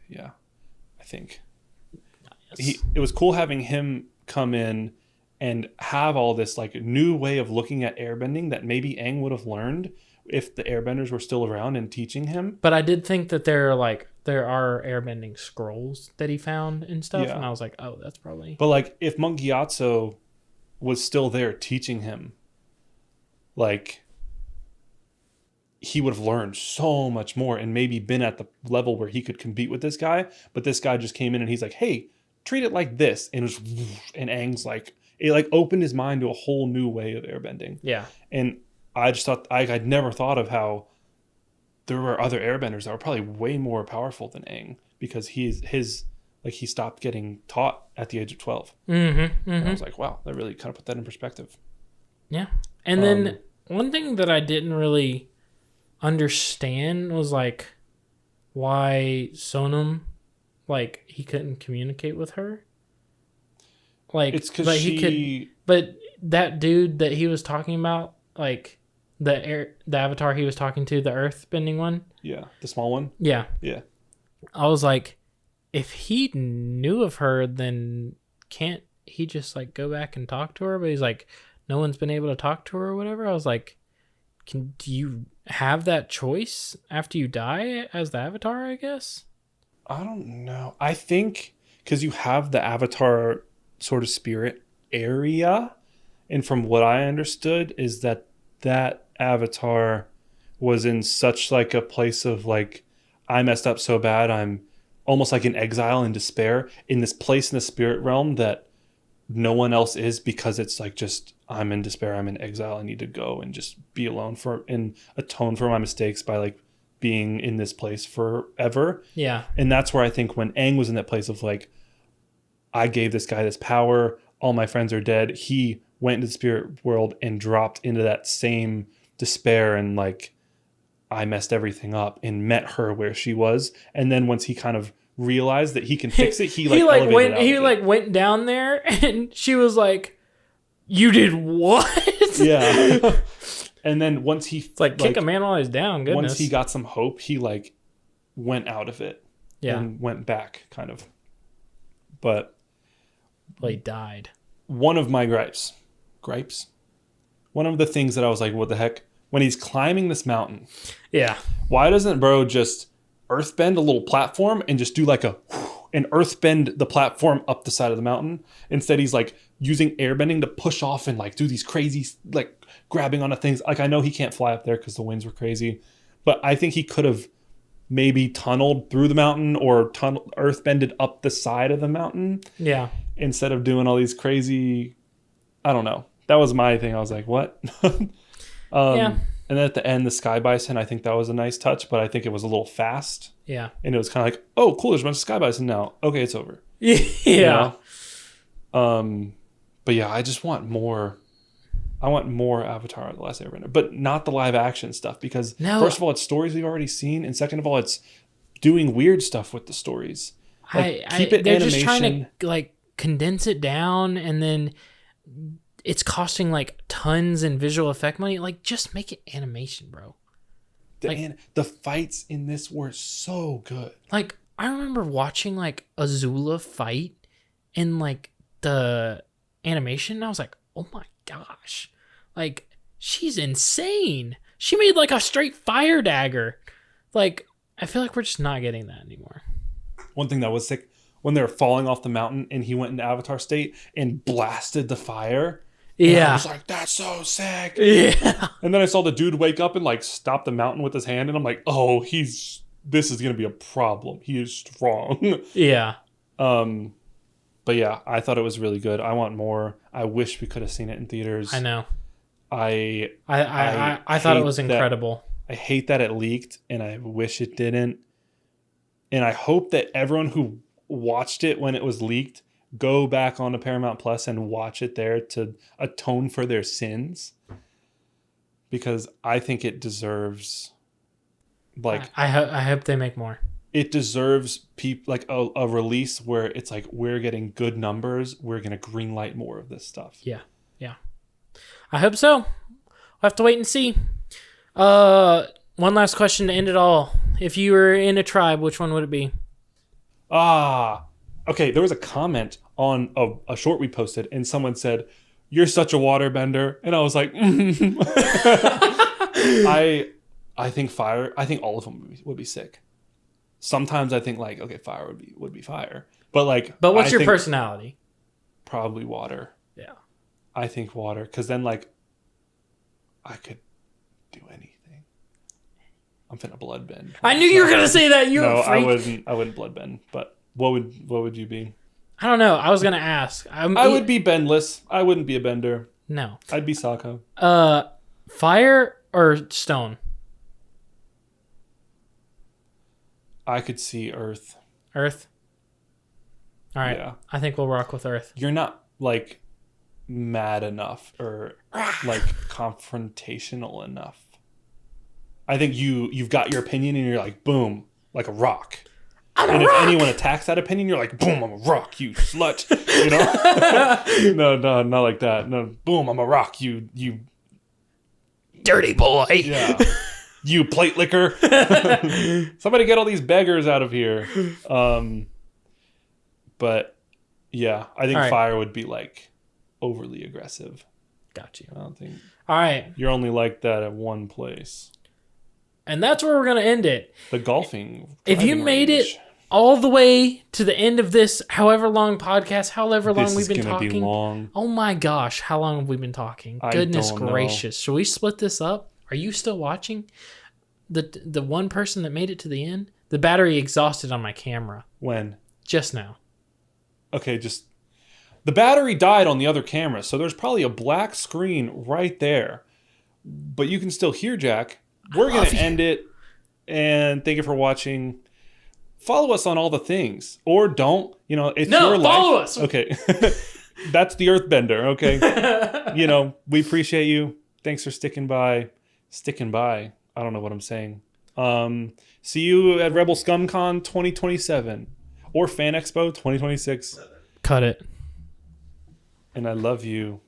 Yeah, I think. Yes. It was cool having him come in and have all this like new way of looking at airbending that maybe Aang would have learned if the airbenders were still around and teaching him. But I did think that there are airbending scrolls that he found and stuff, Yeah. and I was like, oh, that's probably. But like if Monk Gyatso was still there teaching him, like he would have learned so much more and maybe been at the level where he could compete with this guy. But this guy just came in and he's like, hey, treat it like this. And it was, and Aang's like, it like opened his mind to a whole new way of airbending. Yeah. And I just thought, I'd never thought of how there were other airbenders that were probably way more powerful than Aang because he stopped getting taught at the age of 12. Mm-hmm. And I was like, wow, that really kind of put that in perspective. Yeah. And then one thing that I didn't really understand was like why Sonam, like, he couldn't communicate with her. Like, It's because but she... but that dude that he was talking about, like the avatar he was talking to, the earth bending one. Yeah, the small one. Yeah. Yeah. I was like, if he knew of her, then can't he just like go back and talk to her? But he's like, no one's been able to talk to her or whatever. I was like, do you have that choice after you die as the avatar, I guess? I don't know. I think because you have the avatar sort of spirit area, and from what I understood is that avatar was in such like a place of like, I messed up so bad, I'm almost like in exile and despair in this place in the spirit realm that no one else is, because it's like, just, I'm in despair, I'm in exile, I need to go and just be alone and atone for my mistakes by like being in this place forever. Yeah. And that's where I think when Aang was in that place of like, I gave this guy this power, all my friends are dead, he went into the spirit world and dropped into that same despair and like, I messed everything up, and met her where she was. And then once he kind of realized that he can fix it, he went down there and she was like, you did what? Yeah. And then once he It's like kick a man while he's down. Goodness. Once he got some hope, he like went out of it. Yeah. And went back kind of. But well, he died. One of my gripes. One of the things that I was like, what the heck? When he's climbing this mountain. Yeah. Why doesn't bro just earthbend a little platform and just do like and earthbend the platform up the side of the mountain? Instead, he's like using airbending to push off and like do these crazy, like grabbing onto things. Like, I know he can't fly up there because the winds were crazy, but I think he could have maybe tunneled through the mountain or earthbended up the side of the mountain. Yeah. Instead of doing all these crazy, I don't know. That was my thing. I was like, what? Yeah. And then at the end, the sky bison, I think that was a nice touch, but I think it was a little fast. Yeah. And it was kind of like, oh, cool, there's a bunch of sky bison now. Okay, it's over. Yeah. You know? But yeah, I just want more. I want more Avatar: The Last Airbender, but not the live action stuff, because first of all, it's stories we've already seen, and second of all, it's doing weird stuff with the stories. Keep it they're animation. just trying to like condense it down, and then it's costing like tons in visual effect money. Like, just make it animation, bro. The fights in this were so good. Like, I remember watching like Azula fight in like the animation, and I was like, oh my gosh, like, she's insane. She made like a straight fire dagger. Like, I feel like we're just not getting that anymore. One thing that was sick, when they were falling off the mountain and he went into Avatar state and blasted the fire. Yeah. I was like, that's so sick. Yeah. And then I saw the dude wake up and like stop the mountain with his hand, and I'm like, oh, this is gonna be a problem. He is strong. Yeah. But yeah, I thought it was really good. I want more. I wish we could have seen it in theaters. I know. I thought it was incredible. I hate that it leaked, and I wish it didn't. And I hope that everyone who watched it when it was leaked go back onto Paramount Plus and watch it there to atone for their sins, because I think it deserves, like, I hope they make more. It deserves like a release where it's like, we're getting good numbers, we're gonna greenlight more of this stuff. Yeah. I hope so. We'll have to wait and see. One last question to end it all. If you were in a tribe, which one would it be? Okay, there was a comment on a short we posted, and someone said, "You're such a waterbender," and I was like, I think fire. I think all of them would be sick. Sometimes I think like, okay, fire would be fire, but what's your personality? Probably water. Yeah, I think water, because then like I could do anything. I'm finna blood bend. I knew you were gonna say that. I wouldn't blood bend. But what would you be? I don't know. I was gonna ask. I would be bendless. I wouldn't be a bender. No. I'd be Sako. Fire or stone? I could see Earth. Earth. All right. Yeah. I think we'll rock with Earth. You're not like mad enough or like confrontational enough. I think you've got your opinion and you're like, boom, like a rock. And if anyone attacks that opinion, you're like, boom, I'm a rock, you slut. You know? No, not like that. No, boom, I'm a rock, you dirty boy. Yeah. You plate licker. Somebody get all these beggars out of here. But yeah, I think fire would be like overly aggressive. Got you. I don't think. All right. You're only like that at one place. And that's where we're going to end it. The golfing. If you made it all the way to the end of this however long podcast, however long we've been talking. Be long. Oh my gosh, how long have we been talking? Goodness gracious. Should we split this up? Are you still watching? The one person that made it to the end? The battery exhausted on my camera. When? Just now. Okay, the battery died on the other camera, so there's probably a black screen right there. But you can still hear Jack. We're going to end it, and thank you for watching. Follow us on all the things, or don't. It's your life. No, follow us. Okay. That's the Earthbender, okay? We appreciate you. Thanks for sticking by. I don't know what I'm saying. See you at Rebel ScumCon 2027 or Fan Expo 2026. Cut it. And I love you.